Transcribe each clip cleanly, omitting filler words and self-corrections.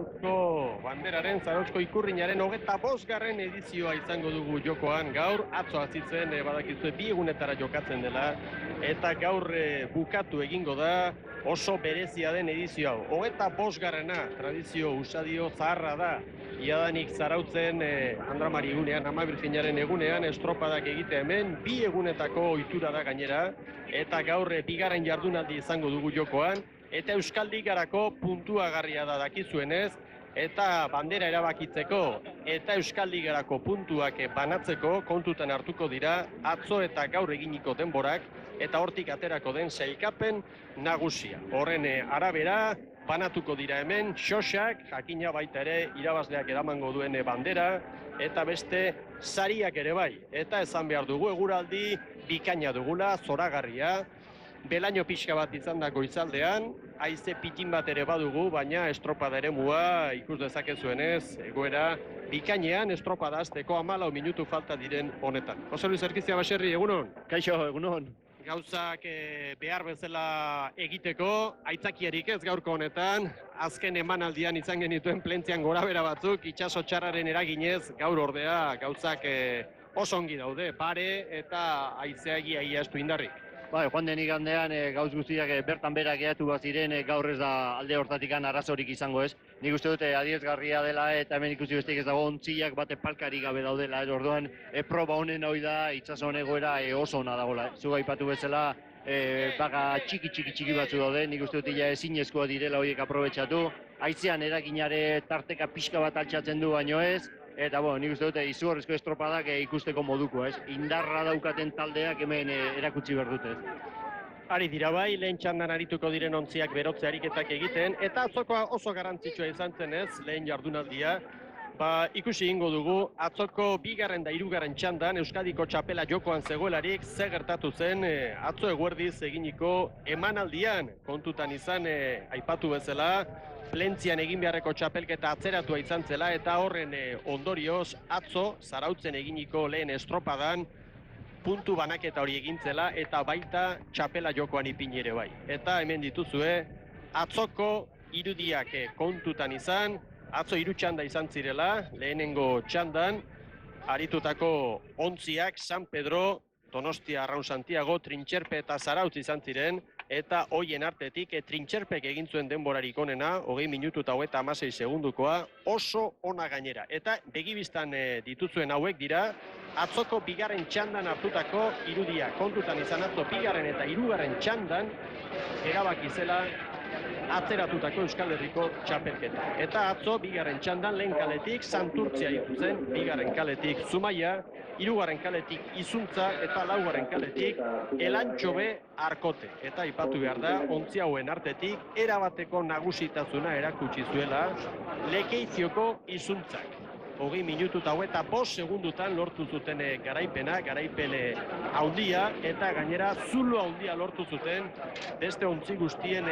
Zarauzko banderaren, Zarauzko ikurrinaren 25. edizioa izango dugu jokoan gaur. Atzo hazitzen badakizue 2 egunetara jokatzen dela eta gaur bukatu egingo da oso berezia den edizio hau. 25. tradizio usadio zaharra da. Iadanik Zarautzen Andramari egunean, Ama Birjinaren egunean estropadak egite hemen 2 egunetako ohitura da gainera eta gaur bigarren jardunaldi izango dugu jokoan. Eta Euskal Ligarako puntuagarria da dakizuenez, eta bandera erabakitzeko eta Euskal Ligarako puntuak banatzeko kontutan hartuko dira atzo eta gaur eginiko denborak eta hortik aterako den sailkapen nagusia. Horren arabera banatuko dira hemen xoxak, jakina baita ere irabazleak eramango duen bandera eta beste sariak ere bai. Eta esan behar dugu eguraldi bikaina dugula, zoragarria. Belaino pixka bat izan da goizaldean, haize pitin bat ere badugu, baina estropada eremua ikus dezakezuenez, egoera bikainean estropada hasteko 14 minutu falta diren honetan. Jose Luis Erkizia Baserri, egunon? Kaixo, egunon. Gauzak behar bezala egiteko, aitzakiarik ez gaurko honetan, azken emanaldian izan genituen plentzian gorabera batzuk, itxaso txarraren eraginez, gaur ordea gauzak oso ongi daude, pare eta haizeagia estu indarrik. Bai, joan den igandean gauz guztiak bertan berak geratu bat ziren, gaur ez da alde hortatik arazorik izango ez. Nik uste dute adierazgarria dela eta hemen ikusi besteik ez dago ontziak bate palkari gabe daudela. Orduan, proba honen hori da, itsasoan egoera oso ona dagoela. Zuga aipatu bezala, baga txiki batzu daude, nik uste dut ezinezkoa direla horiek aprobetxatu. Haizean eraginare tarteka pixka bat altxatzen du baino ez. Eta nik uste dute izugarrizko estropadak ikusteko moduko, ez? Indarra daukaten taldeak hemen erakutsi behar dute. Ari dira bai, lehen txandan arituko diren ontziak berotze ariketak egiten, eta atzokoa oso garrantzitsua izan zen ez, lehen jardunaldia. Ikusi ingo dugu, atzoko 2. eta 3. txandan Euskadiko txapela jokoan zegoelarik ze gertatu zen atzo eguerdiz eginiko emanaldian. Kontutan izan, aipatu bezala, plentzian egin beharreko txapelketa atzeratua izan zela eta horren ondorioz atzo Zarautzen eginiko lehen estropadan puntu banaketa hori egintzela eta baita txapela jokoan ipini ere bai. Eta hemen dituzue, atzoko irudiak kontutan izan, atzo 3 txanda izan zirela, lehenengo txandan, aritutako ontziak San Pedro, Donostia, Arraun Santiago, Trintxerpe eta Zarautz izan ziren, eta hoien artetik Trintxerpek egin zuen denborarik onena, 20 minutu eta 16 segundukoa, oso ona gainera. Eta begibistan dituzuen hauek dira, atzoko 2. txandan hartutako irudia. Kontutan izan atzo 2. eta 3. txandan erabaki zela atzeratutako Euskal Herriko txapelketa. Eta atzo 2. txandan lehen kaletik Santurtzia zen, 2. kaletik Zumaia, 3. kaletik Izuntza eta 4. kaletik Elantxobe Arkote. Eta aipatu behar da, ontzi hauen artetik erabateko nagusitasuna erakutsi zuela Lekeizioko Izuntzak. 20 minutu eta 5 segundutan lortu zuten garaipen handia eta gainera zulo handia lortu zuten beste ontzi guztien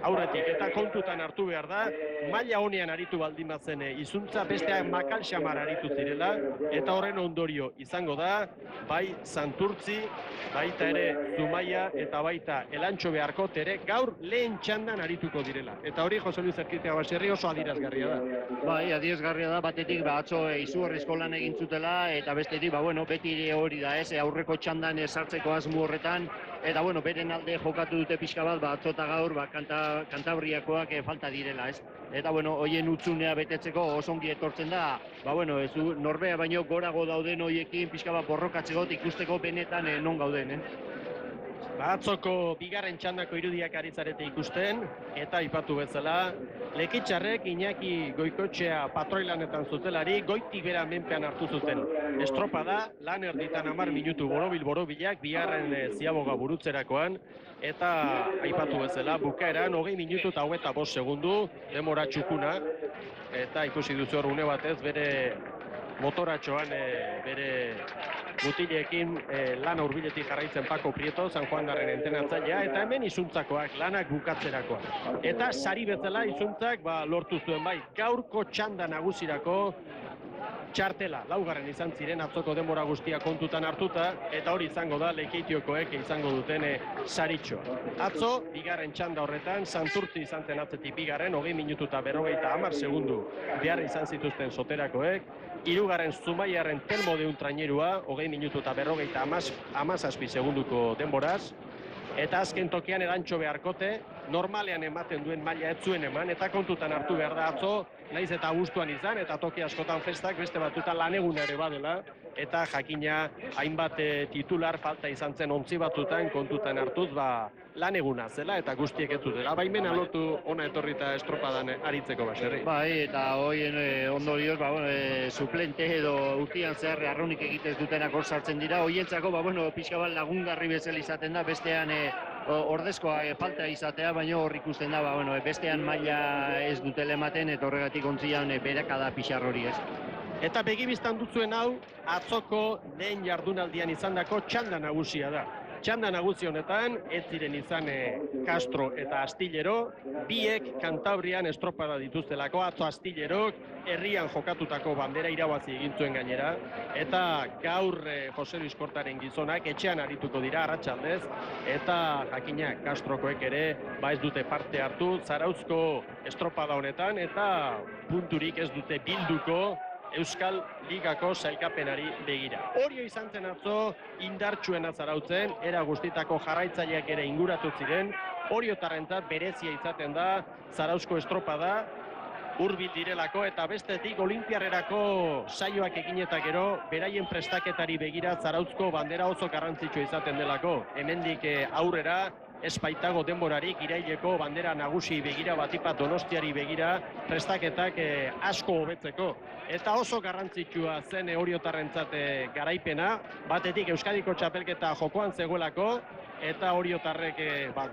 aurretik. Eta kontutan hartu behar da, maila honean aritu baldin bazen Izuntza, besteak Makal Xamar aritu zirela eta horren ondorio izango da, bai Santurtzi, baita ere Zumaia eta baita Elantxobe Arkote ere gaur lehen txandan arituko direla. Eta hori Jose Luis Erkizia Baserri oso adierazgarria da. Bai, adierazgarria da, batetik atzo izugarrizko lan egin zutela eta bestetik beti hori da ez, aurreko txandan sartzeko asmo horretan eta beren alde jokatu dute pixka bat atzo eta gaur Kantabriakoak falta direla ez. Eta hoien utzunea betetzeko oso ongi etortzen da, norbea baino gorago dauden hoiekin pixka bat borrokatzeko ikusteko benetan non gauden. Atzoko 2. txandako irudiak ari zarete ikusten, eta aipatu bezala, Lekitxarrek Iñaki Goikotxea patroilanetan zutelari, goitik bera menpean hartu zuten. Estropada, lan erditan 10 minutu borobilak, bigarren ziaboga burutzerakoan, eta aipatu bezala, bukaeran 20 minutu eta 25 segundu, demora txukuna, eta ikusi duzu hor une batez, bere motoratxoan bere mutileekin lana hurbiletik jarraitzen Paco Prieto, San Juan Garren entrenatzailea, eta hemen Izuntzakoak lanak bukatzerakoa. Eta sari bezala Izuntzak lortu zuen bai, gaurko txanda nagusirako txartela, laugarren izan ziren atzoko denbora guztia kontutan hartuta, eta hori izango da Lekeitiokkoek izango duten saritxoa. Atzo, bigarren txanda horretan, Santurtzi izan zen atzetik bigarren, 20 minutu eta 50 segundu behar izan zituzten Soterakoek, hirugarren Zumaiarren Telmo deun trainerua, 20 minutu eta 57 segunduko denboraz, eta azken tokian Erantxo Beharkote, normalean ematen duen maila ez zuen eman, eta kontutan hartu behar da atzo, naiz eta abuztuan izan, eta toki askotan festak, beste batutan laneguna ere badela, eta jakina hainbat titular falta izan zen ontzi batutan kontutan hartuz, laneguna zela eta guztiek ez dutela. Baimena lortu ona etorrita estropadan aritzeko Baserri. Bai, eta hoien ondorioz, suplente edo urtean zehar arronik egitez dutenak hor sartzen dira. Hoientzako, pixka bat lagungarri bezala izaten da, bestean ordezkoa falta izatea, baina hor ikusten da, bestean maila ez dutela ematen, eta horregatik ontzian berakada pixar hori ez. Eta begibiztan dutzuen hau, atzoko lehen jardunaldian izandako txanda nagusia da. Txanda nagusi honetan, ez ziren izan Castro eta Astillero, biek Kantabrian estropada dituztelako, atzo Astillerok herrian jokatutako bandera irabazi egin zuen gainera, eta gaur Jose Luis Kortaren gizonak etxean arituko dira arratsaldez, eta jakina Castrokoek ere ez dute parte hartu Zarauzko estropada honetan, eta punturik ez dute bilduko Euskal Ligako sailkapenari begira. Orio izan zen atzo indartsuena Zarautzen, era guztitako jarraitzaileak ere inguratu ziren, oriotarrentzat berezia izaten da Zarauzko estropada, hurbil direlako eta bestetik olinpiarrerako saioak egin eta gero beraien prestaketari begira Zarauzko bandera oso garrantzitsua izaten delako. Hemendik aurrera ez baitago denborarik iraileko bandera nagusi begira, batipat Donostiari begira, prestaketak asko hobetzeko. Eta oso garrantzitsua zen oriotarrentzat garaipena, batetik Euskadiko txapelketa jokoan zegoelako, eta oriotarrek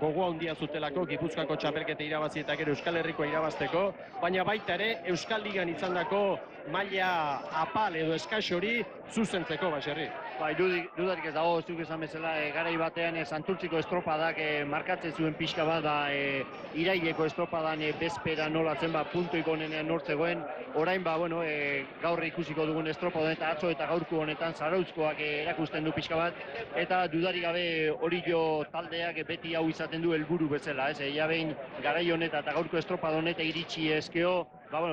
gogoa handia zutelako Gipuzkoako txapelketa irabazi eta gero Euskal Herriko irabazteko, baina baita ere Euskal Ligan izandako maila apal edo eskas hori zuzentzeko Baserri. Dudarik ez dago, zuk esan bezala, garai batean Santurtziko estropadak markatzen zuen pixka bat, iraileko estropadan bezpera nolatzen puntuik honenean nortzegoen, orain gaur ikusiko dugun estropada eta atzo eta gaurko honetan Zarauzkoak erakusten du pixka bat, eta dudarik gabe Orio taldeak beti hau izaten du helburu bezala, ja behin garai honetan eta gaurko estropada honetan iritsi ezkeo,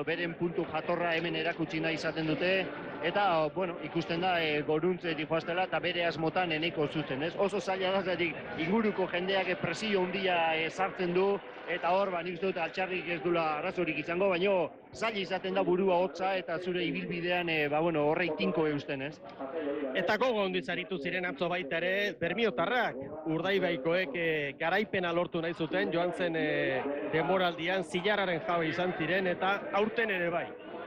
beren puntu jatorra hemen erakutsi nahi izaten dute, eta ikusten da goruntzetik joaztela eta bere asmotan eneko zuzen, ez? Oso zaila da, zetik inguruko jendeak presio handia sartzen du, eta hor, nik uste dut altxarrik ez dula arazorik izango, baina zaila izaten da burua hotza eta zure ibilbidean horrei tinko eusten, ez? Eta gogo handiz aritu ziren atzo baita ere Bermiotarrak, Urdaibaikoek garaipena lortu nahi zuten, joan zen denboraldian zilarraren jabe izan ziren, eta aurten ere bai.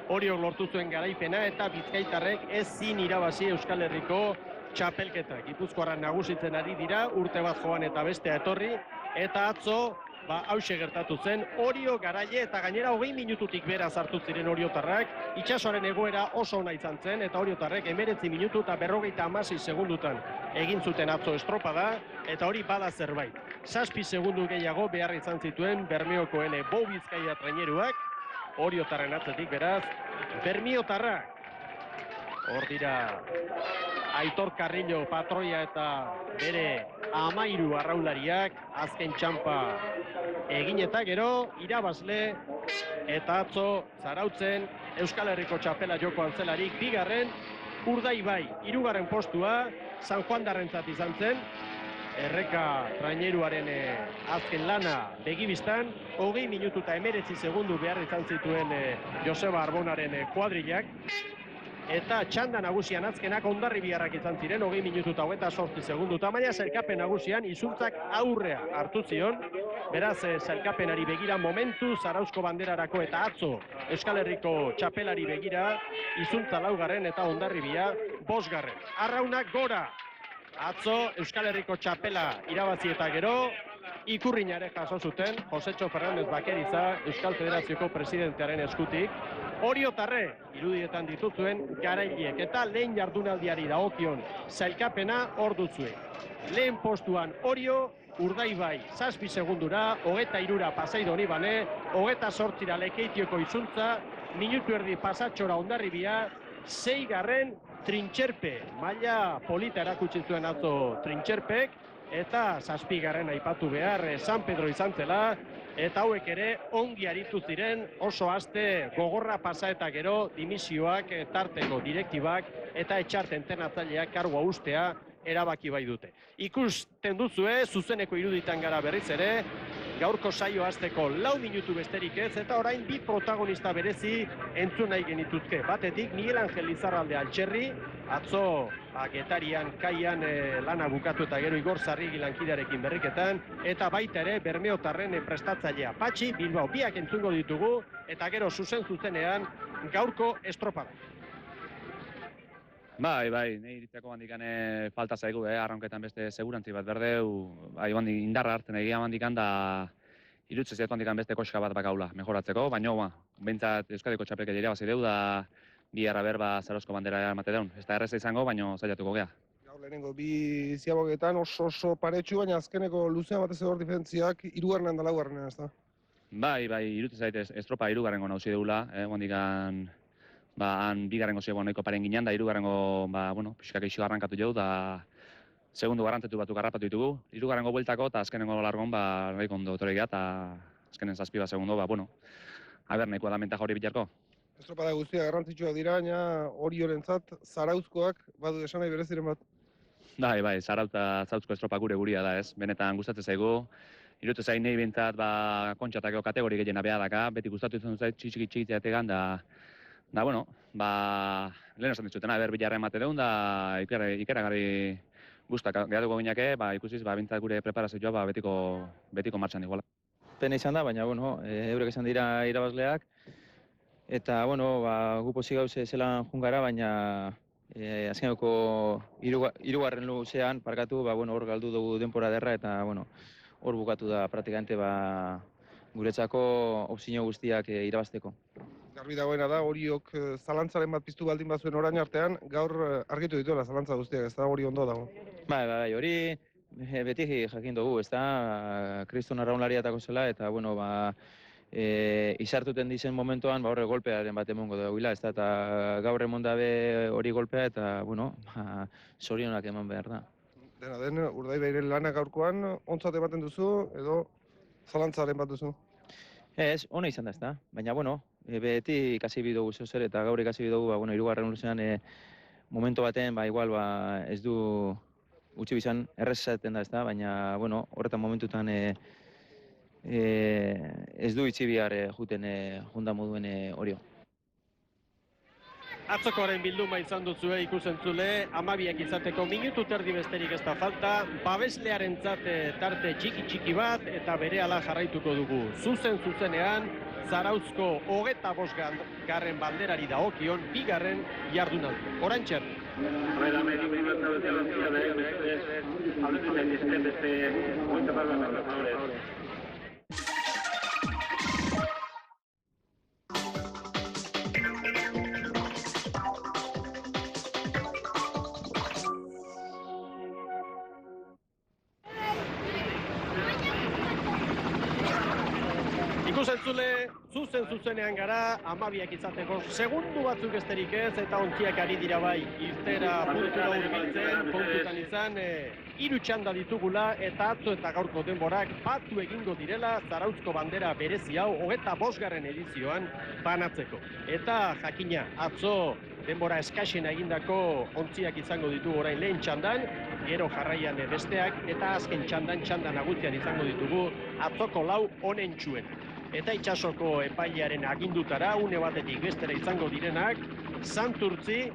Oriok lortu zuen garaipena eta Bizkaitarrek ezin irabazi Euskal Herriko txapelketa. Gipuzkoarrak nagusitzen ari dira, urte bat joan eta bestea etorri, eta atzo hause gertatu zen, Orio garaile eta gainera 20 minututik bera sartu ziren oriotarrak, itsasoaren egoera oso ona izan zen, eta oriotarrek 19 minutu eta 56 segundutan egin zuten atzo estropada, eta hori bada zerbait. 7 segundu gehiago behar izan zituen Bermeokoen Bou Bizkaia traineruak, oriotarren atzetik beraz, Bermiotarrak. Hor dira Aitor Carrillo patroia eta bere 13 arraulariak, azken txampa egin eta gero irabazle, eta atzo Zarautzen Euskal Herriko txapela jokoan zelarik bigarren, Urdaibai hirugarren postua San Juan darrentzat izan zen, Erreka traineruaren azken lana begibistan, 20 minutu eta 19 segundu behar izan zituen Joseba Arbonaren kuadrilak, eta txanda nagusian azkenak Hondarribiarrak izan ziren, 20 minutu eta 28 segundu, baina sailkapen nagusian Izuntzak aurrea hartu zion, beraz sailkapenari begira momentu Zarauzko banderarako eta atzo Euskal Herriko txapelari begira, Izuntza 4. eta Hondarribia 5. Arraunak gora! Atzo Euskal Herriko txapela irabazi eta gero, ikurrina ere jaso zuten, Josetxo Fernandez Bakeriza, Euskal Federazioko presidentearen eskutik. Oriotarre, irudietan dituzuen garaileek eta lehen jardunaldiari dagokion sailkapena hor duzue. Lehen postuan Orio, Urdaibai 7 segundura, 23 Pasai Donibane, 28 Lekeitioko Izuntza, minutu erdi pasatxora Hondarribia, 6. Trintxerpe, maila polita erakutsi zuen atzo Trintxerpek, eta 7. aipatu behar San Pedro izan zela, eta hauek ere ongi aritu ziren, oso aste gogorra pasa eta gero dimisioak, tarteko direktibak eta etxarte entrenatzaileak kargua ustea erabaki bai dute. Ikusten duzue, zuzeneko iruditan gara berriz ere, gaurko saio hasteko 4 minutu besterik ez, eta orain 2 protagonista berezi entzun nahi genituzke. Batetik Miguel Angel Lizarralde Altxerri, atzo Getarian, Kaian lana bukatu eta gero Igor Zarrigi lankidearekin berriketan, eta baita ere Bermeotarren prestatzailea Patxi Bilbao, biak entzungo ditugu, eta gero zuzenean gaurko estropada. Bai, nahi iritzeko bandikan falta zaigu, arraunketan beste segurantzi bat berdeu, bai, indarra hartzen egia bandikan da irutzez ez bandikan beste koska bat bakaula mejoratzeko, baina behintzat Euskadiko txapelketa irabazi deu da bi berba Zarautzko bandera eramate daun. Ez da erreza izango, baina zailatuko gea. Gaur lehenengo bi ziaboketan oso paretsu, baina azkeneko luzean batez hor diferentziak 3. eta 4. ez da? Bai, irutzez zaitez estropa 3. nauzi deula, bandikan han 2. ziago nahiko paren ginen, da 3. pixkak eixo arrankatu jau, da segundu garrantzatu batzuk harrapatu ditugu. 3. bueltako eta azkenengo largon nahiko ondo otoregea, eta azkenen 7 segundo, aber nahiko da mentaja hori bitarko. Estropada guztia garrantzitsuak dira, baina hori horentzat Zarauzkoak badu esan nahi bereziren bat. Bai, Zarautzko estropa guria da ez, benetan gustatzen zaigu. Irutu zain nahi bintzat, kontxatako kategori gehiena behar daka, beti gustatu izan zait txiki-txikitzeategan, lehen esan ditutena, bilarra emate deun, da ikeragarri guztak gehatuko gineke, ikusiz, bintzat gure preparazioa betiko martxan iguala. Pena izan da, baina, eurek izan dira irabazleak, eta, gu pozik gauze zelan jungara, baina azkeneko 3. luzean parkatu, hor galdu dugu denpora derra, eta, hor bukatu da praktikamente guretzako opzio guztiak irabazteko. Garbi dagoena da, horiok zalantzaren bat piztu baldin bazuen orain artean, gaur argitu dituela zalantza guztiak, ez da hori ondo dago. Bai, hori beti jakin dugu, ez da, kriston arraunlariatako zela, eta, izartuten dizen momentuan, horre golpearen bat emongo dagoela, ez da, eta gaur emon dabe hori golpea, eta, zorionak eman behar da. Dena den, Urdaibairen lana gaurkoan, ontzat ematen duzu, edo zalantzaren bat duzu? Ez, ona izan da, ez da, baina, beti ikasi bidugu zer, eta gaur ikasi bidugu, 3. luzean momentu baten, igual, ez du utzi bizan errez esaten da, ez da, baina, horretan momentutan ez du itzi bihar juten junda moduen horio. Atzokoaren bilduma izan duzue ikusentzule, 12 izateko minutu terdi besterik ez da falta, babeslearentzat tarte txiki bat eta berehala jarraituko dugu. Zuzenean, Zarauzko 25. banderari dagokion 2. jardunaldi. Orantxer. Ikusentzule, zuzenean gara, 12 izateko segundu batzuk esterik ez, eta ontziak ari dira bai, irtera puntura hurbiltzen, kontutan izan, 3 txanda ditugula, eta atzo eta gaurko denborak batu egingo direla Zarauzko bandera berezi hau 25. edizioan banatzeko. Eta jakina, atzo denbora eskaxen egindako ontziak izango ditugu orain lehen txandan, gero jarraian besteak, eta azken txanda nagusian izango ditugu atzoko 4 onentxuen. Eta itsasoko epailearen agindutara, une batetik bestera izango direnak, Santurtzi,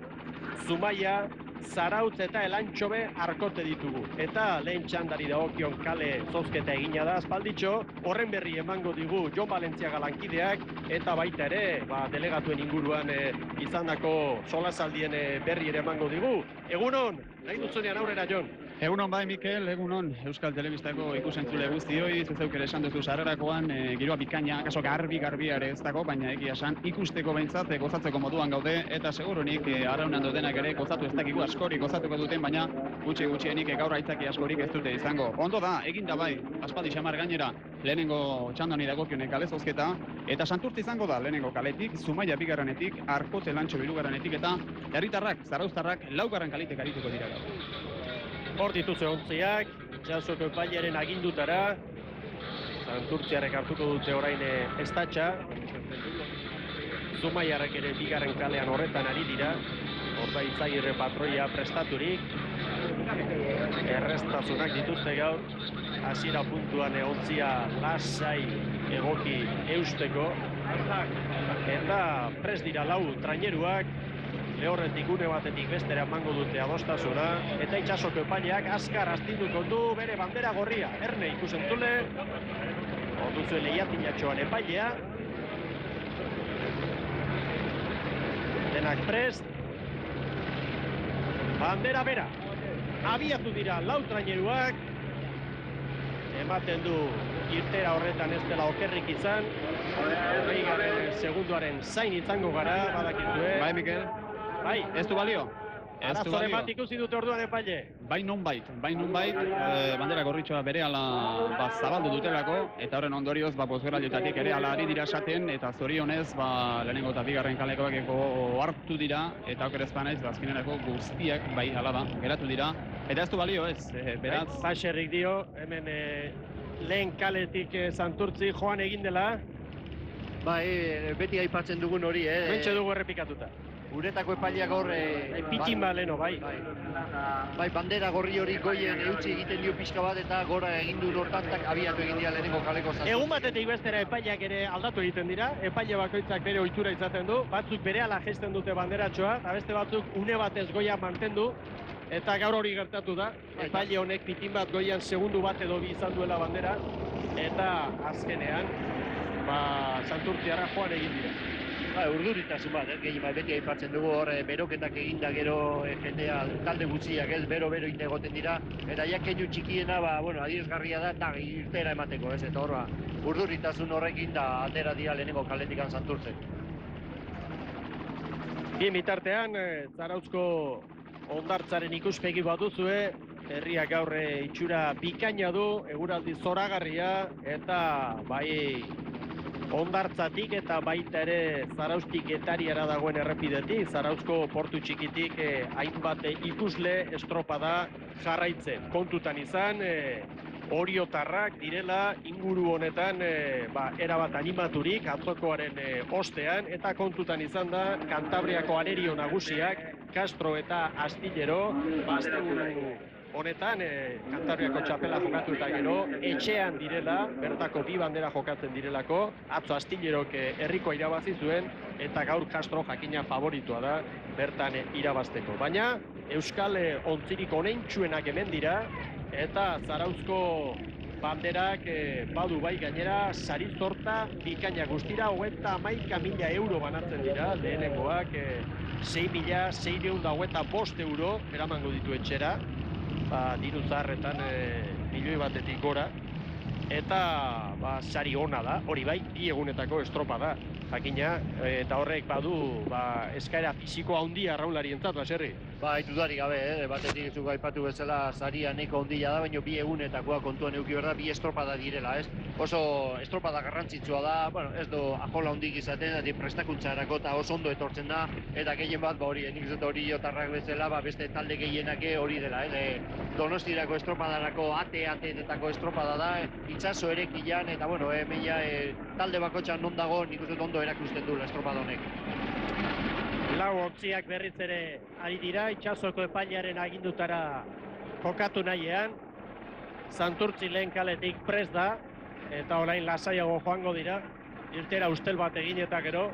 Zumaia, Zarautz eta Elantxobe arkote ditugu. Eta lehen txandari dagokion kale zozketa egina da aspalditxo, horren berri emango digu Jon Valentziaga lankideak, eta baita ere, delegatuen inguruan izandako solasaldien berri ere emango digu. Egunon, nahi duzunean aurrera, Jon. Egunon bai, Mikel, egunon Euskal Telebistako ikusentzule guztioi, zezeuk ere esan duzu sarrerakoan, giroa bikaina, kaso garbi ere ez dago, baina egia esan ikusteko behintzat gozatzeko moduan gaude, eta segurunik arraunan dutenak ere gozatu ez dakigu askorik gozatuko duten, baina gutxienik gaur aitzaki askorik ez dute izango. Ondo da, eginda bai, aspaldi xamar gainera, lehenengo txandoni dagokionek kale zozketa, eta Santurtzi izango da lehenengo kaletik, Zumaia bigarrenetik, Arkote Lantxo hirugarrenetik, eta herritarrak, zarauztarrak laugarren kalitek arituko dira gaur. Hor dituzte ontziak, Itsasoko epailearen agindutara, Santurtziarek hartuko dute orain estatxa, Zumaiarrek ere bigarren kalean horretan ari dira, Horta Itzagirre patroia prestaturik, erreztasunak dituzte gaur, hasiera puntuan ontzia lasai egoki eusteko, eta prest dira lau traineruak, lehorretik une batetik bestera emango dute adostasuna, eta Itsasoko epaileak azkar astinduko du bere bandera gorria. Erne ikusentzule, orduzue lehiatinatxoan epailea. Denak prest. Bandera bera. Abiatu dira lau traineruak. Ematen du irtera horretan ez dela okerrik izan. Hogeigarren segunduaren zain izango gara, badakizue. Bai, Mikel. Bai, ez du balio. Arazoren bat ikusi dute orduan epaile. Bai nonbait, bandera gorritxoa berehala zabaldu dutelako, eta horren ondorioz bozgerailuetatik ere hala ari dira esaten, eta zorionez lehenengo eta bigarren kalekoak hartu dira, eta okerez banaiz azkenerako guztiak bai hala da, geratu dira, eta ez du balio ez, beraz... Paserrik dio, hemen lehen kaletik Santurtzi joan egin dela. Bai, beti aipatzen dugun hori, Bentxe dugu errepikatuta. Uretako epaileak hor... Pitin baleno, bai. Bai, bandera gorri hori goien eutxi egiten dio pixka bat eta gora egin du nortantak abiatu egin dira lehenengo kaleko Santurtzi. Egun batetik bestera epaileak ere aldatu egiten dira, epaile bakoitzak bere ohitura izaten du, batzuk berehala jaisten dute banderatxoa, eta beste batzuk une batez goia mantendu, eta gaur hori gertatu da, epaile honek pitin bat goian segundu bat edo bi izan duela bandera, eta azkenean, Santurtziarra joan egin dira. Urduritasun bat, gehien beti aipatzen dugu hor beroketak eginda gero jendea talde gutxiak ez, bero egoten dira, eta ja keinu txikiena, adierazgarria da, eta irtera emateko ez, eta hor urduritasun horrekin da atera dira lehenengo kaletikan Santurtzen. Bien bitartean, Zarauzko hondartzaren ikuspegi baduzue, herriak gaur itxura bikaina du, eguraldi zoragarria, eta bai hondartzatik eta baita ere Zarauztik Getariara dagoen errepidetik, Zarauzko portu txikitik hainbat ikusle estropada jarraitzen. Kontutan izan, oriotarrak direla inguru honetan erabat animaturik atzokoaren ostean, eta kontutan izan da Kantabriako arerio nagusiak, Castro eta Astillero, honetan, Kantabriako txapela jokatu eta gero, etxean direla, bertako bi bandera jokatzen direlako, atzo Astillerok herrikoa irabazi zuen, eta gaur Castro jakina favoritua da, bertan irabazteko. Baina, Euskal ontzirik onentsuenak hemen dira, eta Zarauzko banderak badu bai gainera, sari sorta bikaina guztira, 51.000 euro banatzen dira, lehenengoak 6.625 euro eramango ditu etxera, diru zaharretan milioi batetik gora, eta sari ona da, hori bai, bi egunetako estropa da, jakina, eta horrek badu eskaera fisiko handia arraunlarientzat, Baserri. Bai, dudarik gabe, batetik zuk aipatu bezala saria nahiko handia da, baina bi egunetakoa kontuan eduki behar da, bi estropada direla, ez? Oso estropada garrantzitsua da, ez du ajola handik izaten, eta prestakuntzarako eta oso ondo etortzen da, eta gehien bat, hori, nik izate hori jotarrak bezala, beste talde gehienak hori dela, Donostirako estropadarako ate-ateetako estropada da, Itsaso erekian, eta talde bakotxan non dago, nik uste ondo erakusten du estropada honek. Lau ontziak berriz ere ari dira, Itsasoko epailearen agindutara jokatu nahian. Santurtzi lehen kaletik prest da, eta orain lasaiago joango dira, irtera ustel bat egin eta gero.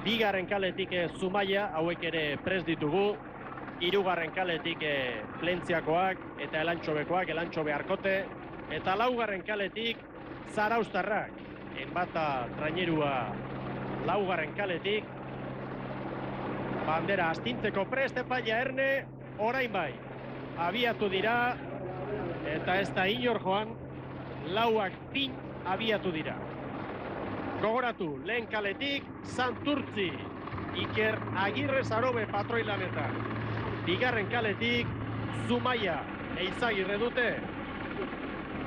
Bigarren kaletik Zumaia, hauek ere prest ditugu. Hirugarren kaletik Plentziakoak eta Elantxobekoak, Elantxobe Arkote. Eta laugarren kaletik Zarauztarrak, enbata trainerua laugarren kaletik. Bandera astintzeko prest epailea Erne, orain bai. abiatu dira, eta ez da inor joan, lauak pin abiatu dira. Gogoratu, lehen kaletik, Santurtzi, Iker Agirre Zarobe patroilanetan. Bigarren kaletik, Zumaia, Eizagirre dute,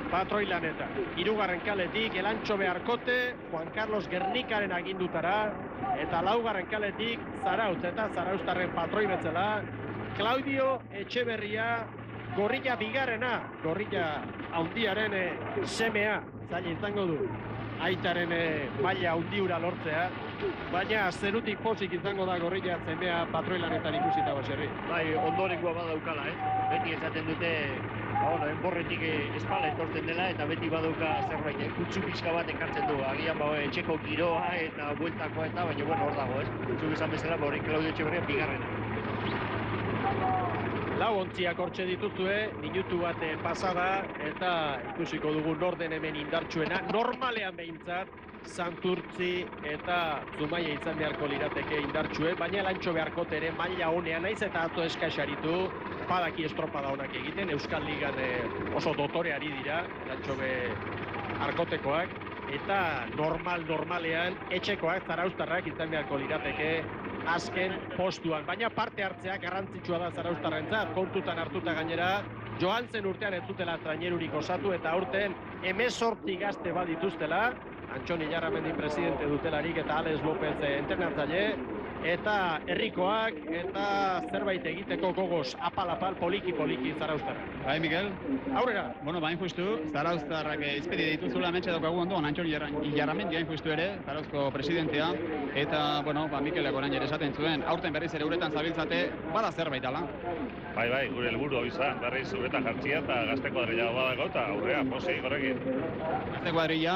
patroilanetan. Hirugarren kaletik, Elantxo Beharkote, Juan Carlos Gernikaren agindutara, eta laugarren kaletik, Zarautz eta Zarauztarren patroi betzela, Claudio Etxeberria, Gorrilla bigarrena, Gorrilla haundiaren semea, zaila izango du, aitaren maila haundiura lortzea, baina zerutik pozik izango da Gorrilla semea patroilanetan ikusita baserri. Bai, ondorengoa badaukala, beti esaten dute, enborretik espala etortzen dela, eta beti badauka zerbait, kutsu pixka bat ekartzen du, agian etxeko giroa eta bueltakoa eta, baina hor dago, zuk esan bezala, hori Claudio Etxeberria bigarrena. Lau ontziak hortxe dituzue, minutu bat pasada, eta ikusiko dugu norden hemen indartsuena, normalean behintzat, Santurtzi eta Zumaia izan beharko lirateke indartsue, baina Elantxo Beharkote ere maila honean naiz eta atzo eskaxaritu, badaki estropada honak egiten, Euskal Ligan oso dotoreari dira, Elantxo Beharkotekoak, eta normalean etxekoak, Zarauztarrak izan beharko lirateke azken postuan, baina parte hartzea garrantzitsua da Zarauztarrentzat, kontutan hartuta gainera, joan zen urtean ez zutela trainerurik osatu eta aurten 18 gazte badituztela, Antxon Ilarramendi presidente dutelarik eta Alex López entrenatzaile, eta herrikoak eta zerbait egiteko gogoz apal-apal poliki Zarauztarrak. Bai, Mikel? Aurrera! Bueno, bain justu, Zarauztarrak izpedi dituzula mentxe daukagu ondoan, Antxon Ilarramendi hain justu ere, Zarauzko presidentea, eta, Mikelek orain ere esaten zuen, aurten berriz ere uretan zabiltzate, bada zerbait ala. Bai, gure helburu hori izan, berriz uretan jartzia eta gazte kuadrilla badago eta aurrea, posi, horrekin. Gazte kuadrilla,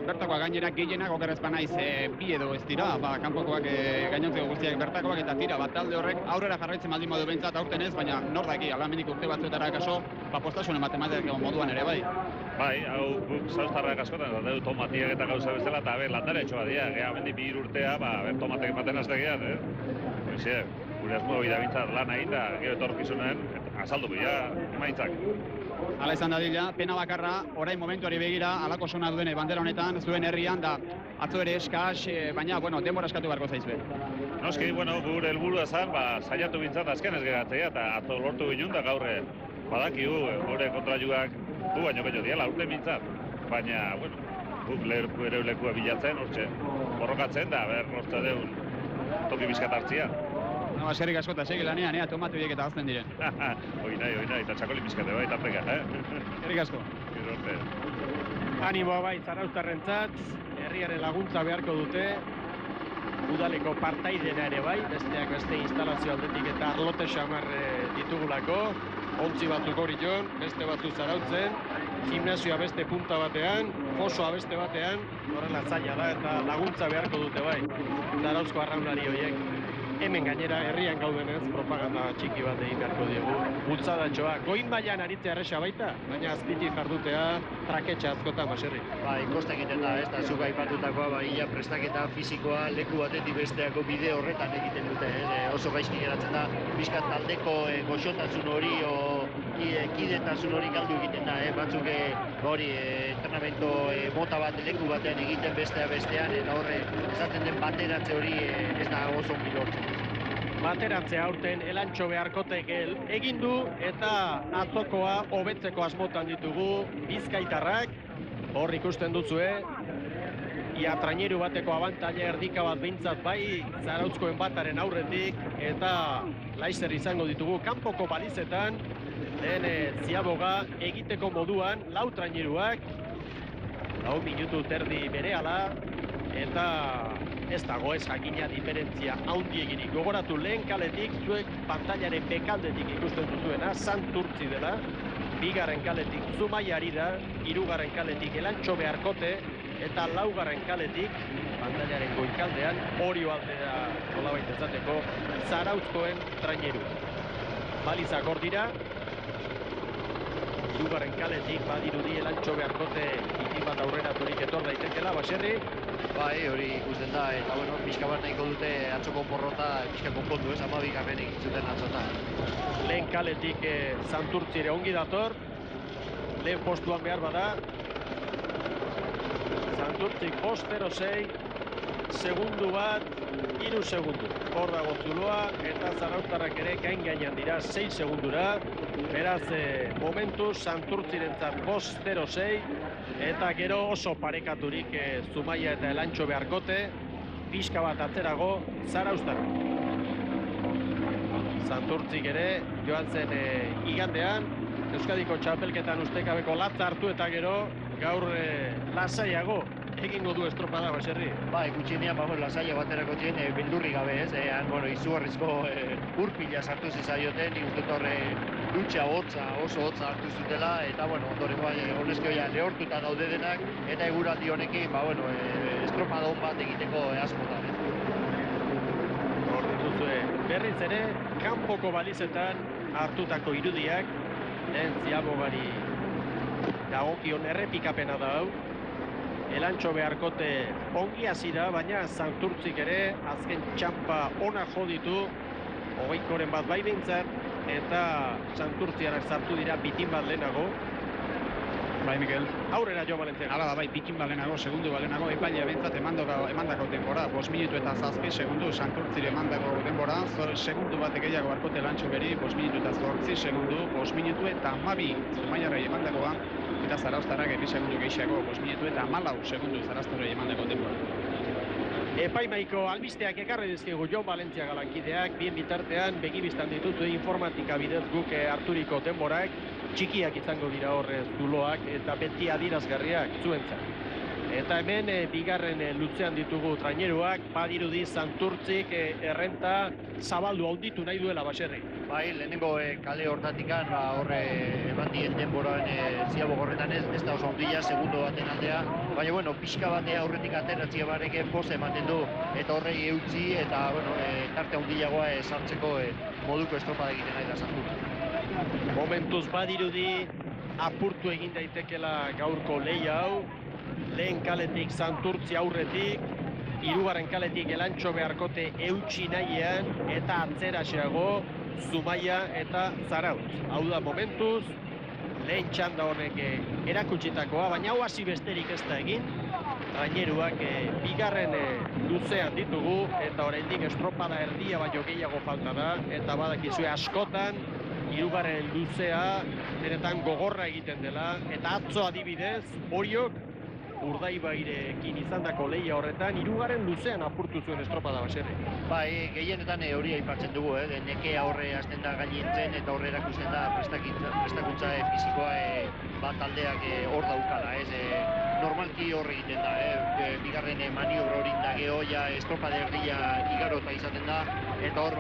bertakoa gainera gehienak okerrezpa naiz bi edo ez dira, kanpokoak gainontzeko guztiak bertakoak eta tira bat talde horrek aurrera jarraitzen baldin modu behintzat aurten ez, baina nor daki, alamendik urte batzuetara kaso, postasunen matematikako moduan ere bai. Bai, hau guk Zarauztarrak askotan, eta dut tomatiak eta gauza bezala, eta landare etxoa dira, geha, bendi bi urtea, tomatek ematen aztegian, gure asmo bida bintzat lan egin da, gero etorkizunen, azaldu bila, emaitzak. Hala izan dadila, pena bakarra, orain momentuari begira, alako sona duen bandera honetan, zuen herrian, da atzo ere eskas, baina, denbora eskatu beharko zaizue. Noski, gure helburua zan, saiatu bintzat azkenez geratzea, eta atzo lortu ginen da gaurre, badakigu, gure kontrajuak, gu baino gehiago diela, urte bintzat. Baina, guk ere lekua bilatzen, hortxe, borrokatzen da, lortza deun toki bizkat hartzia. Eskerrik asko eta segi lanean, tomatu biek eta gazten diren. Hoi nahi, eta txakoli bizkate bai, tarteka, Eskerrik asko. Gero orte. Animoa bai Zarauztarrentzat, herriaren laguntza beharko dute, udaleko partaidena ere bai, besteak beste instalazio aldetik eta arlote xamar ditugulako, ontzi batzuk hori jon, beste batzuk Zarautzen, gimnasioa beste punta batean, fosoa beste batean, horrela zaila da eta laguntza beharko dute bai, Zarauzko arraunari horiek. Hemen gainera herrian gaudenez propaganda txiki bat egin beharko diegu. Bultzadatxoa, goin mailan aritzea erresa baita, baina azpitik jardutea traketxa askotan baserri. Bai, kosta egiten da, ez da, zuk aipatutakoa, ia prestaketa fisikoa leku batetik besteako bide horretan egiten dute, oso gaizki geratzen da, bizkat taldeko goxotasun hori, kidetasun hori galdu egiten da, batzuk hori entrenamento mota bat leku batean egiten bestean, eta horre esaten den bateratze hori ez da oso ongi lortzen. Bateratzea aurten Elantxo Beharkotek egin du eta atzokoa hobetzeko asmotan ditugu Bizkaitarrak. Hor ikusten duzue, ia traineru bateko abantaila erdika bat behintzat bai Zarautzkoen bataren aurretik eta laizer izango ditugu kanpoko balizetan, lehen ziaboga egiteko moduan, lau traineruak, 4 minutu terdi berehala, eta ez dago ez jakina diferentzia handiegirik. Gogoratu lehen kaletik, zuek pantailaren bekaldetik ikusten duzuena, Santurtzi dela, bigarren kaletik Zumaiari da, hirugarren kaletik Elantxo Beharkote, eta laugarren kaletik, pantailaren goikaldean, Orio aldera nolabait esateko, Zarautzkoen traineru. Balizak hor dira, hirugarren kaletik badirudi Elantxo Beharkote batin bat aurreraturik etor daitekela, Baserri. Bai, hori ikusten da, eta bueno, pixka bat nahiko dute atzoko porrota pixka konpondu, ez, 12 egin zuten atzota. Lehen kaletik Santurtzire ongi dator, lehen postuan behar bada. Santurtzik 5-0-6, segundu bat, 3 segundu. Hor dago Zuloa, eta Zarauztarrak ere gainan dira 6 segundura. Beraz, momentu Santurtzirentzat 5-0-6, eta gero oso parekaturik Zumaia eta Elantxo beharkote, pixka bat atzerago Zarauztarrak. Santurtzik ere joan zen igandean, Euskadiko txapelketan ustekabeko latza hartu eta gero gaur lasaiago egingo du estropada, Baserri. Bai, gutxienean, lasaia baterako txien, bildurri gabe ez, izugarrizko urpila sartu zizaioten, nik uste horre dutxa oso hotza hartu zutela, eta ondoren honezkioia lehortuta daude denak, eta eguraldi honekin, estropada hon bat egiteko askotan. Hor dituzue, berriz ere, kanpoko balizetan hartutako irudiak, lehen Ziabogari dagokion errepikapena da hau. Elantxo beharkote ongi hasi da, baina Santurtzik ere azken txampa ona jo ditu, 20koren bat bai behintzat, eta Santurtziarak sartu dira bitin bat lehenago. Bai, Mikel. Aurrera jo Valentzia. Hala da, bai, bitin balenago, segundu balenago, epailea behintzat emandako denbora, 5 minutu eta 7 segundu, Santurtzire emandako denbora, segundu bat gehiago barkote Elantxo beri, 5 minutu eta 8 segundu, 5 minutu eta 12 Zumaiarrei emandakoa, eta Zarauztarrak 2 segundu gehiago, 5 minutu eta 14 segundu Zarauztarrei emandako denbora. Epaimaiko albisteak ekarri dizkigu Jon Valentzia galankideak, bien bitartean begibistan dituzu informatika bidez guk harturiko denborak, txikiak izango dira horrez Zuloak eta beti adirazgarriak zuentzat. Eta hemen bigarren lutzean ditugu traineruak, badirudi Santurtzik errenta zabaldu handitu nahi duela Baserri. Bai, lehenengo kale hortatikan horre eman dien denboran Ziabogorretan ez da oso handia, segundo baten aldea, baina pixka batea aurretik ateratzea bareke poze ematen du, eta horrei eutzi, eta tarte handiagoa sartzeko moduko estropada egiten nahi da Santurtzik. Momentuz badirudi apurtu egin daitekela gaurko lehia hau, lehen kaletik Santurtzi aurretik, hirugarren kaletik Elantxo beharkote eutsi nahian, eta atzeraxeago Zumaia eta Zarautz. Hau da momentuz, lehen txanda honek erakutsitakoa, baina hau hasi besterik ez da egin. Traineruak bigarren luzean ditugu, eta oraindik estropada erdia baino gehiago falta da, eta badakizue askotan, hirugarren luzea denetan gogorra egiten dela, eta atzo adibidez, Oriok Urdaibairekin izandako lehia horretan, hirugarren luzean apurtu zuen estropada Baserri. Bai, gehienetan hori aipatzen dugu, nekea horre hasten da gainintzen, eta horre erakusten da prestakuntza fisikoa taldeak hor daukala, normalki horre egiten da, bigarren maniobra hori da geho, estropada erdia igarota izaten da, eta hor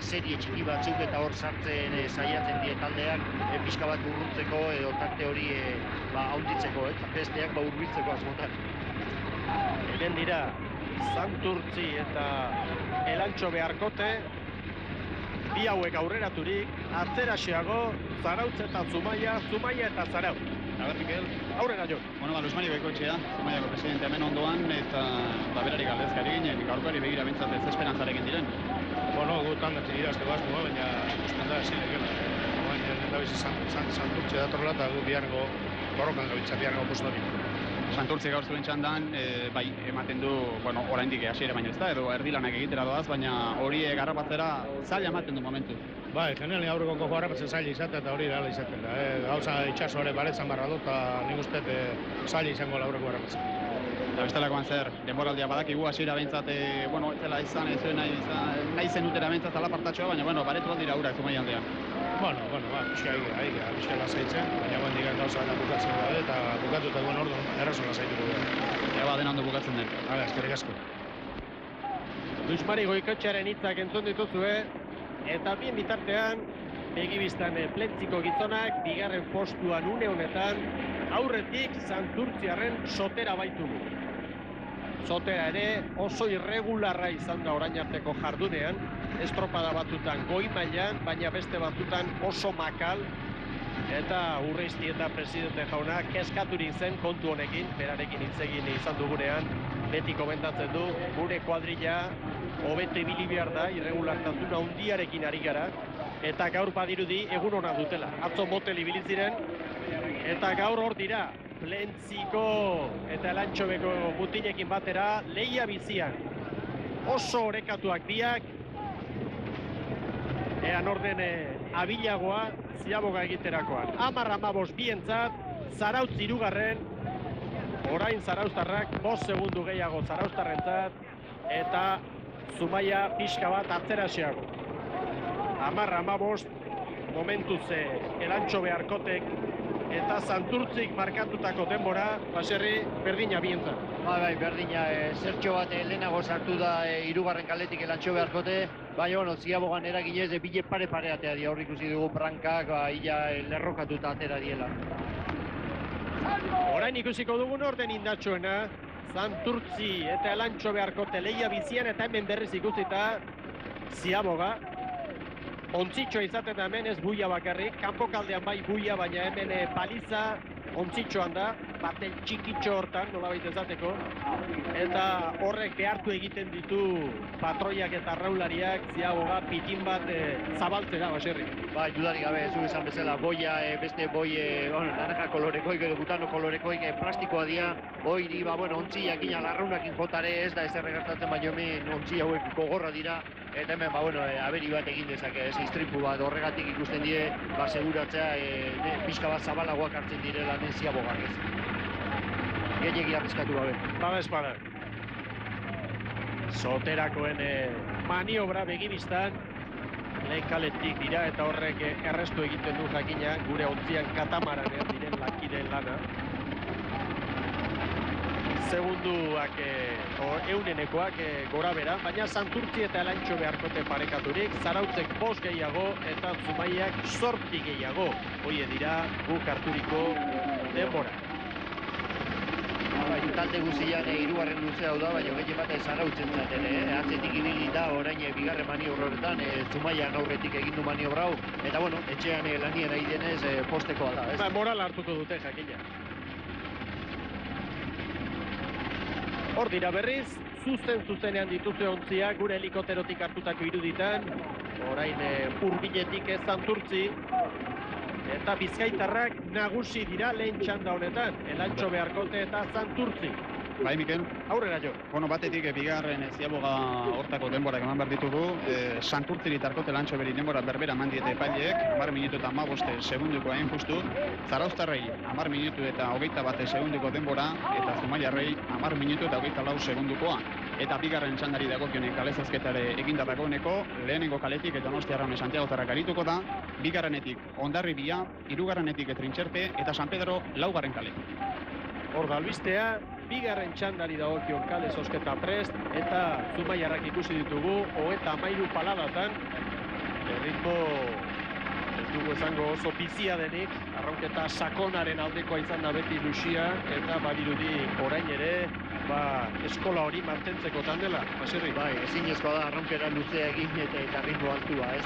serie txiki batzuk eta hor sartzen saiatzen die taldeak, pixka bat urruntzeko edo tarte hori haunditzeko, besteak urbiltzeko asmotan. Hemen dira Santurtzi eta Elantxo beharkote, bi hauek aurreraturik, atzeraxeago Zarautz eta Zumaia, Zumaia eta Zarautz. A ber, Mikel. Aurrera jo. Luis Mari Goikoetxea, Zumaiako presidente hemen ondoan, eta berari galdezkari ginen, gaurkoari begira bintzat ez esperantzarekin diren. Gutan dut irazteko asko, baina ikusten da ezin egin. Santurtzi datorrela eta gu bihargo borrokan gabiltza bihargo postuari. Santurtzi gaur zuen txandan, bai, ematen du, oraindik hasiera baino ez da, edo erdilanak egitera doaz, baina hori garrapatzera zaila ematen du momentu. Bai, generalni aurreko koko harrapatzen zaila izatea eta hori dala izaten da. Gauza itxasoare baretzan barra dut, eta nik uste zaila izango aurreko harrapatzen. Eta bestelakoan zer, denboraldia badakigu hasiera behintzat, ez zela izan, ez zuen nahi zen utera behintzat alapartatxoa, baina baretu bat dira ura Zumaia aldean. Pixka lasaitzen, baina bandikan gauza da bukatzen gabe, eta bukatuta duen orduan errazo lasaituko dugu. Eba den ondo bukatzen den. Hala, eskerrik asko. Luis Mari Goikoetxearen hitzak entzun dituzue, eta bien bitartean, begibistan plentziko gizonak, bigarren postuan une honetan, aurretik Santurtziarren Sotera baitugu. Sotera ere oso irregularra izan da orain arteko jardunean, estropada batutan goi mailan, baina beste batutan oso makal, Eta Urreistieta presidente jauna kezkaturik zen kontu honekin, berarekin hitz egin izan dugunean, beti komentatzen du, gure kuadrilla hobeto ibili behar da, irregulartasun handiarekin ari gara, eta gaur badirudi egun ona dutela. Atzo motel ibili ziren, eta gaur hor dira, Plentziko eta Elantxobeko mutilekin batera, lehia bizian. Oso orekatuak biak, ean orden abilagoa, Ziaboga egiterakoan. 10-15 bientzat, Zarautz 3, orain Zarauztarrak 5 segundu gehiago Zarauztarrentzat, eta Zumaia pixka bat atzerasiago. 10-15 momentuz Elantxobe Arkotek eta Santurtzik markatutako denbora, Baserri, berdina bientzat. Bai, berdina, zertxo bat lehenago sartu da 3. kaletik Elantxobe Arkote, baina, bueno, Ziabogan eraginez, bile pare-pare atea di, hor ikusi dugu brankak, ia lerrokatuta atera diela. Orain ikusiko dugun orden indatxoena, Santurtzi eta Elantxobe Arkote lehia bizian, eta hemen berriz ikusita Ziaboga. Ontzitxoa izaten hemen ez buia bakarrik, kanpokaldean bai buia, baina hemen paliza ontzitxoan da, batel txikitxo hortan, nolabait ezateko, eta horrek behartu egiten ditu patroiak eta arraulariak Ziaboga pitin bat zabaltzera, Baserri. Bai, dudarik gabe, zu esan bezala, boia, beste boi, naranja kolorekoik edo butano kolorekoik plastikoa dira, hori, ontziak ina larraunakin jotare ez da ezer gertatzen, baina hemen ontzi hauek gogorra dira, eta hemen, aberi bat egin dezake, ez istripu bat, horregatik ikusten die, seguratzea, pixka bat zabalagoak hartzen direla Ziabogak ez. Gehiagia pizkatu gabe. Bada espada. Soterakoen maniobra begibistan, lehen kaletik dira eta horrek errestu egiten du jakina, gure ontzian katamaranean diren lakideen lana. Segunduak, eunenekoak gora bera, baina Santurtzi eta Elantxobe Arkote parekaturik, Zarautzek 5 gehiago eta Zumaiak 8 gehiago. Hoie dira guk harturiko denbora. Talde guztian 3. luzea hau da, baina gehien bat Zarautzen zaten, atzetik ibili da orain bigarren maniobra horretan, Zumaian aurretik egin du maniobra hau, eta etxean lanien ari denez postekoa da, ez? Moral hartuko dute jakina. Hor dira berriz, zuzenean dituzte ontziak, gure helikoterotik hartutako iruditan, orain hurbiletik ez Santurtzi, eta Bizkaitarrak nagusi dira lehen txanda honetan, Elantxobe Arkote eta Santurtzi. Bai, Mikel. Aurrera jo. Batetik bigarren Ziaboga hortako denborak eman behar ditugu. Santurtziri eta Arkote Elantxoberi denbora berbera eman diete epaileek, 10 minutu eta 15 segunduko hain justu. Zarauztarrei 10 minutu eta 21 segunduko denbora, eta Zumaiarrei 10 minutu eta 24 segundukoa. Eta bigarren txandari dagokionek kalezazketare eginda dagoeneko, lehenengo kaletik eta Donostiarrame Santiagotarrak arituko da, bigarrenetik Hondarribia, 3. Trintxerte eta San Pedro 4. kaletik. Hor da albistea, bigarren txandari dagokion kale zozketa prest, eta Zumaiarrak ikusi ditugu, 33 paladatan, ritmo ez dugu esango oso bizia denik, arraunketa sakonaren aldekoa izan da beti Luxia, eta badirudi orain ere, eskola hori mantentzeko dela, Baserri. Bai, ezinezkoa da arraunkera luzea egin eta ritmo altua, ez?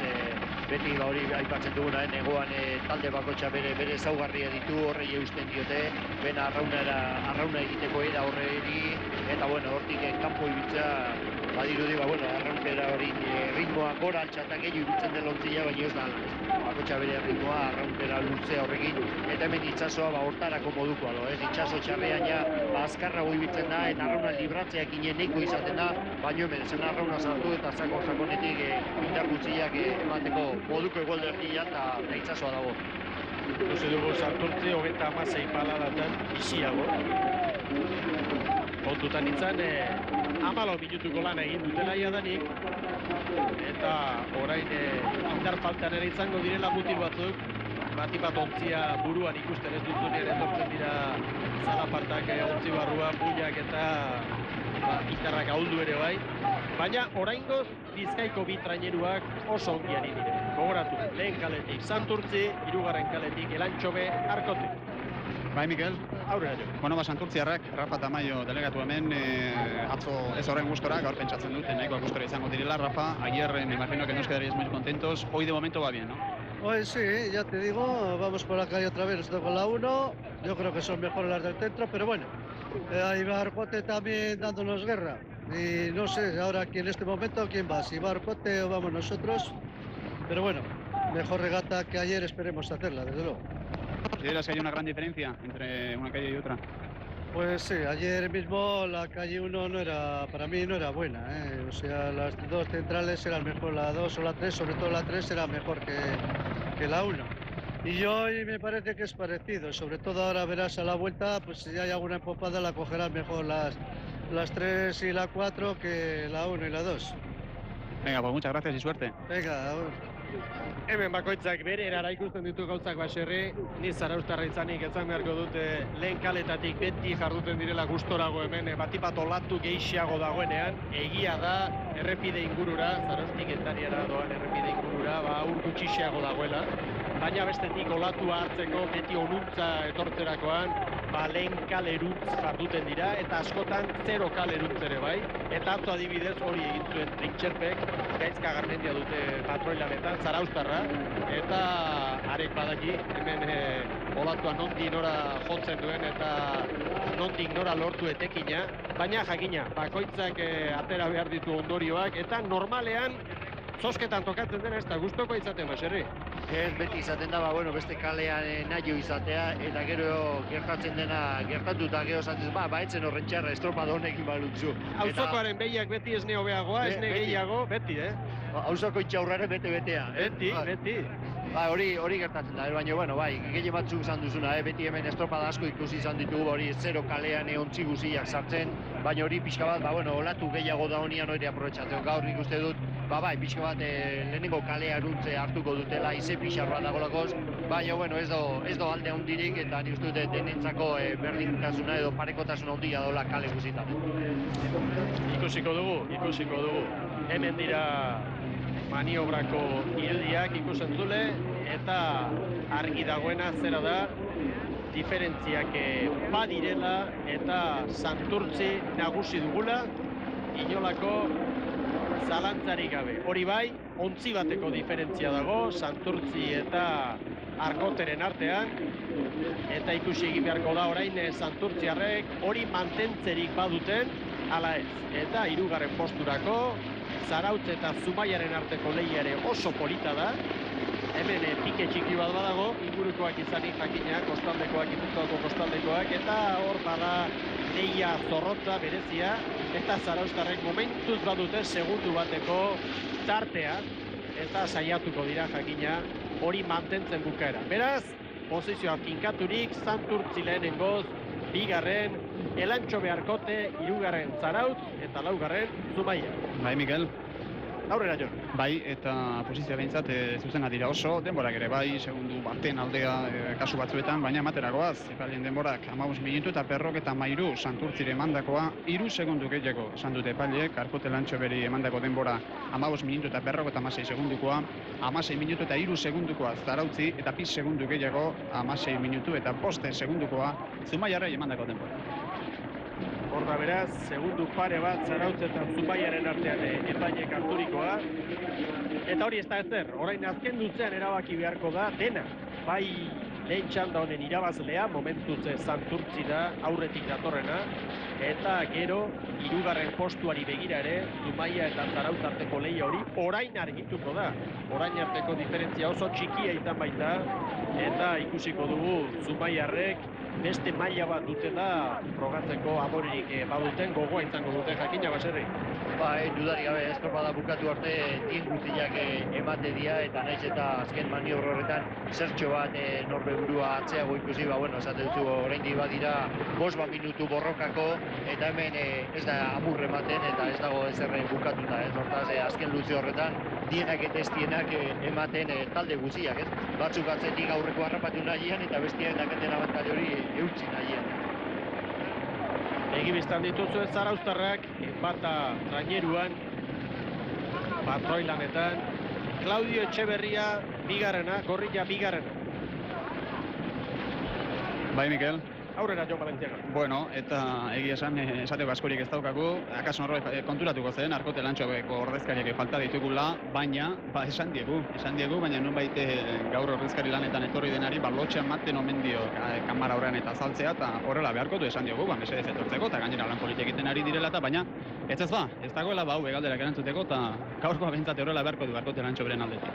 Beti hori aipatzen duguna, negoan talde bakotxa bere ezaugarria ditu, horrei eusten diote, bena arrauna egiteko era horreri, eta hortik kanpo ibiltzea, badirudi, arraunkera hori ritmoa gora altxata gehiago ibiltzen dela ontzia, baina ez da ala, bakotxa bere ritmoa, arraunkera luzea horrekin, eta hemen itxasoa hortarako modukoa do, ez? Itxaso txarrean ja, azkarrago ibiltzen da, eta arrauna libratzeak neko izaten da, baina hemen zen arrauna sartu eta sakonetik indar gutxiak emateko moduko egolderdia eta itxasoa dago. Ikusi dugu Santurtzi 36 paladatan isiago. Kontutan izan, 14 minutuko lan egin dutela jadanik, eta orain indar faltan ere izango direla mutil batzuk, bat ontzia buruan ikusten ez duzunean etortzen dira zalapartak ontzi barruan, buiak eta gitarrak ahuldu ere bai. Baina oraingoz Bizkaiko bi traineruak oso ongi ari dire. Gogoratu, lehen kaletik Santurtzi, 2. kaletik Elantxobe Arkote. Bai, Mikel. Aurrera jo. Santurtziarrak, Rafa Tamayo delegatu hemen, atzo ez horren gustora, gaur pentsatzen dute, nahikoa gustora izango direla. Rafa, ayer me imagino que no os quedaríais muy contentos, hoy de momento va bien, ¿no? Hoy sí, ya te digo, vamos por la calle otra vez, estoy con la 1, yo creo que son mejores las del centro, pero bueno, hay Arcote también dándonos guerra. Y no sé ahora aquí en este momento quién va, si va Arcote o vamos nosotros, pero bueno, mejor regata que ayer esperemos hacerla, desde luego. ¿Consideras que hay una gran diferencia entre una calle y otra? Pues sí, ayer mismo la calle 1 no era, para mí no era buena, ¿eh? O sea, las dos centrales eran mejor, la 2 o la 3, sobre todo la 3 era mejor que la 1. Y hoy me parece que es parecido, sobre todo ahora verás a la vuelta, pues si hay alguna empopada la cogerán mejor las 3 y la 4 que la 1 y la 2. Venga, pues muchas gracias y suerte. Venga, Hemen bakoitzak bere erara ikusten ditu gauzak baserri, ni zarauztarra izanik esan beharko dute lehen kaletatik beti jarduten direla gustorago hemen batipat olatu gehiago dagoenean, egia da errepide ingurura, zarauztik etariara doan errepide ingurura, aur gutxiago dagoela, baina bestetik olatua hartzeko beti onuntza etortzerakoan, lehen kalerutz jarduten dira, eta askotan zero kalerutz ere bai, eta atzo adibidez hori egin zuen Trintxerpek, Gaizka Garmendia dute patroilanetan, zarauztarra, eta arek badaki, hemen olatua nondik nora jotzen duen eta nondik nora lortu etekina, baina jakina, bakoitzak atera behar ditu ondorioak, eta normalean zozketan tokatzen dena ez da gustoko izaten baserri. Ez beti izaten da, bueno, beste kalean naio izatea, eta gero gertatzen dena gertatu eta gero zaten, etzen horren txarra, estropada honekin balutzu. Auzokoaren behiak beti esne hobeagoa, esne gehiago, beti, Auzoko itxaurrare bete-betea. Beti. Hori gertatzen da, baina, bueno, gehien batzuk izan duzuna, beti hemen estropada asko ikusi izan ditugu, hori zero kalean ontzi guziak sartzen, baina hori pixka bat, olatu gehiago da honian hori aprobetxatzen. Gaur nik uste dut, pixka bat lehenengo kalea eruntze hartuko dutela, ize pixar bat dagolakoz, baina, bueno, ez do alde handirik, eta nik uste dut denentzako berdintasuna edo parekotasuna handia dola kale guzitan. Ikusiko dugu. Hemen dira maniobrako ieldiak ikusentzule, eta argi dagoena zera da, diferentziak badirela eta Santurtzi nagusi dugula, inolako zalantzarik gabe. Hori bai, ontzi bateko diferentzia dago, Santurtzi eta Arkoteren artean, eta ikusi egin beharko da orain Santurtziarrek hori mantentzerik baduten, ala ez. Eta 3. posturako, Zarautz eta Zumaiaren arteko lehiare oso polita da. Hemen pike txiki bat badago, ingurukoak izanik jakina, kostaldekoak, eta hor bada lehia zorrotza berezia, eta Zarauztarrek momentuz badute segundu bateko tartea, eta saiatuko dira jakina hori mantentzen bukaera. Beraz, posizioa finkaturik, Santurtzi lehenengoz, 2. Elantxobe Arkote, 3. Zarautz eta 4. Zumaia. Bai, Mikel. Aurrera, Jon. Bai, eta posizioa behintzat zuzena dira oso, denborak ere bai, segundu baten aldea kasu batzuetan, baina emateragoaz, epaileen denborak 15 minutu eta 53 Santurtzire emandakoa, 3 segundu gehiago esan dute epaileek, Arkote Elantxoberi emandako denbora 15 minutu eta 56 segundukoa, 16 minutu eta 3 segundukoa Zarautzi, eta 5 segundu gehiago 16 minutu eta 5 segundukoa Zumaiarrei emandako denbora. Hor da beraz, segundu pare bat Zarautz eta Zumaiaren artean epaileek harturikoa. Eta hori ez da ezer, orain azken dutzean erabaki beharko da dena. Bai lehen txanda honen irabazlea, momentuz Santurtzi da aurretik datorrena. Eta gero, 3. postuari begira ere, Zumaia eta Zarautz arteko lehia hori orain argituko da. Orain arteko diferentzia oso txikia izan baita, eta ikusiko dugu Zumaiarrek beste maila bat dutela frogatzeko amoririk baduten, gogoa izango duten jakina baserri. Dudari gabe, estropada bukatu arte tien guztiak emate dira, eta naiz eta azken maniobro horretan zertxo bat norbe burua atzeago ikusi, esaten zu oraindik badira 5 minutu borrokako, eta hemen ez da amurre ematen, eta ez dago ezer bukatuta, hortaz azken luze horretan dienak eta ez dienak ematen talde guztiak, batzuk atzetik aurreko harrapatu nahian, eta bestia dakaten abantail hori eutzi nahian. Egibiztan dituzu Zarauztarrak, bata traineruan, patroilanetan, Claudio Etxeberria 2., Gorrilla 2. Bai, Mikel. Aurrera Jo Valentziaga. Bueno, eta egia esan, esateko askorik ez daukagu, akaso norbait konturatuko zen, Arkote Lantxobeko ordezkariak falta ditugula, baina, esan diegu, baina nonbait gaur ordezkari lanetan etorri denari, lotxean maten omen dio kamara horrean eta azaltzea, eta horrela beharko du esan diogu, mesedez etortzeko, eta gainera lan politik egiten ari direla, eta baina, ez dagoela hau galderak erantzuteko, eta gaurkoa behintzate horrela beharko du Arkote Lantxoberen aldetik.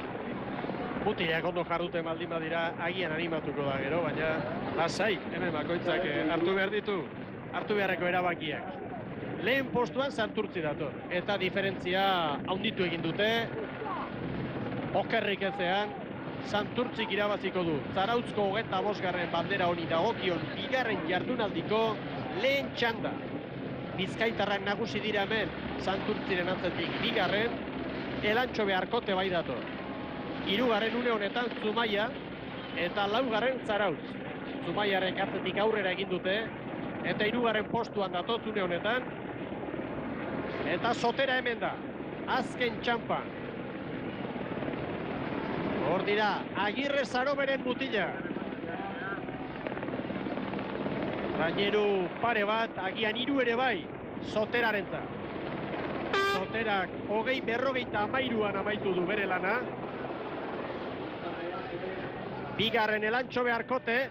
Mutilak ondo jarduten baldin badira, agian animatuko da gero, baina lasai, hemen bakoitzak hartu behar ditu, hartu beharreko erabakiak. Lehen postuan Santurtzi dator, eta diferentzia handitu egin dute, okerrik ezean, Santurtzik irabaziko du. Zarautzko 25. bandera honi dagokion bigarren jardunaldiko lehen txanda. Bizkaitarrak nagusi dira hemen, Santurtziren atzetik bigarren, Elantxobe Arkote bai dator. 3. une honetan Zumaia eta 4. Zarautz. Zumaiaren atzetik aurrera egin dute eta 3. postuan datoz une honetan. Eta Sotera hemen da, azken txampan. Hor dira, Agirre Zaroberen Mutila. Traineru pare bat, agian 3 ere bai, Soterarentzat. Soterak 20-53an amaitu du bere lana. Bigarren Elantxobe Arkote,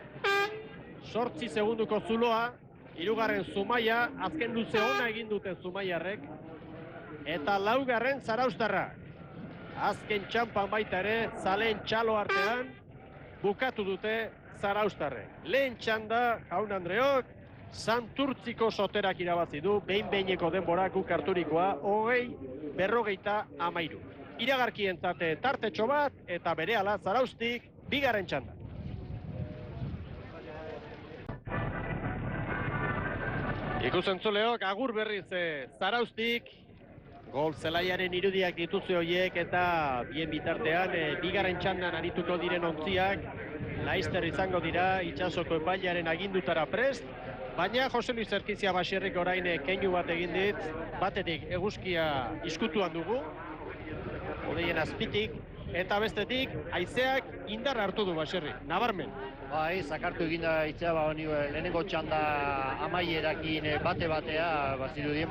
8 segunduko zuloa, 3. Zumaia, azken luze ona egin dute Zumaiarrek, eta 4. Zarauztarrak. Azken txampan baita ere, zaleen txalo artean, bukatu dute Zarauztarrek. Lehen txanda, Jaun Andreok, Santurtziko Soterak irabazi du, behin-behineko denborak harturikoa, 20-53. Iragarkientzat tartetxo bat, eta berehala Zarauztik, bigarren txanda. Ikusentzuleok, agur berriz Zarauztik, gol zelaiaren irudiak dituzte horiek eta bien bitartean bigarren txandan arituko diren ontziak laizter izango dira itsasoko epailearen agindutara prest, baina Jose Luis Erkizia Basierrik orain keinu bat egin dit, batetik eguzkia iskutuan dugu, odeien azpitik, eta bestetik haizeak indar hartu du Basierri, nabarmen. Bai, zakartu eginda itzea, lehenengo txanda amaierakin bate-batea, bazirudien,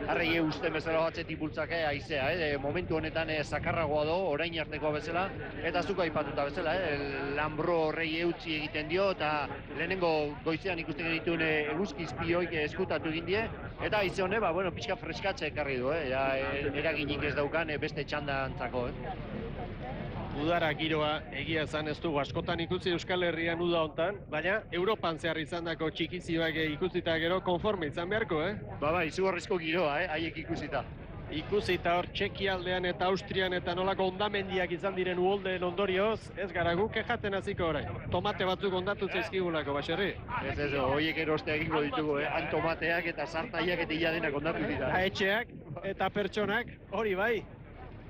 harrei uste bezala batzetik bultzake haizea, momentu honetan zakarragoa do, orain artekoa bezala, eta zuko aipatuta bezala, Lambro horrei eutzi egiten dio, eta lehenengo goizean ikusten genituen eguzki izpioik eskutatu egin die, eta haize hone, pixka freskatze ekarri du, eraginik ez daukan beste txanda antzako. Udara giroa egia esan ez dugu askotan ikusi Euskal Herrian uda hontan, baina Europan zehar izandako txikizioak ikusita gero konforme izan beharko, Izugarrizko giroa, haiek ikusita. Ikusita hor Txekialdean eta Austrian eta nolako ondamendiak izan diren uholdeen ondorioz, ez gara guk kejaten hasiko orain. Tomate batzuk ondatu zaizkigulako, Basierri. Ez, horiek erostea egingo ditugu, han tomateak eta sartaiak eta iladenak ondatu dira. Etxeak eta pertsonak, hori bai,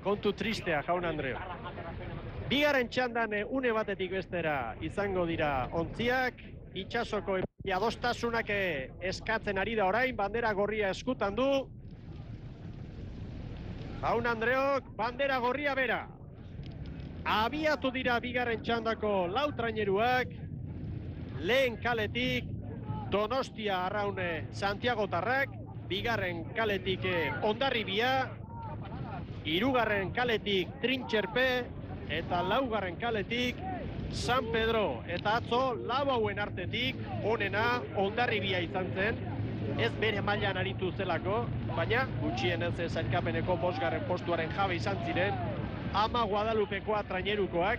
kontu tristea, Jaun Andreo. Bigarren txandan une batetik bestera izango dira ontziak, itsasoko adostasunak eskatzen ari da orain, bandera gorria eskutan du. Jaun Andreok, bandera gorria bera. Abiatu dira bigarren txandako lau traineruak, lehen kaletik Donostia Arraune Santiagotarrak, bigarren kaletik Hondarribia, 3. kaletik Trintxerpe, eta 4. kaletik San Pedro. Eta atzo, lau hauen artetik, onena Hondarribia izan zen, ez bere mailan aritu zelako, baina gutxienez sailkapeneko 5. postuaren jabe izan ziren, Ama Guadalupekoa trainerukoak,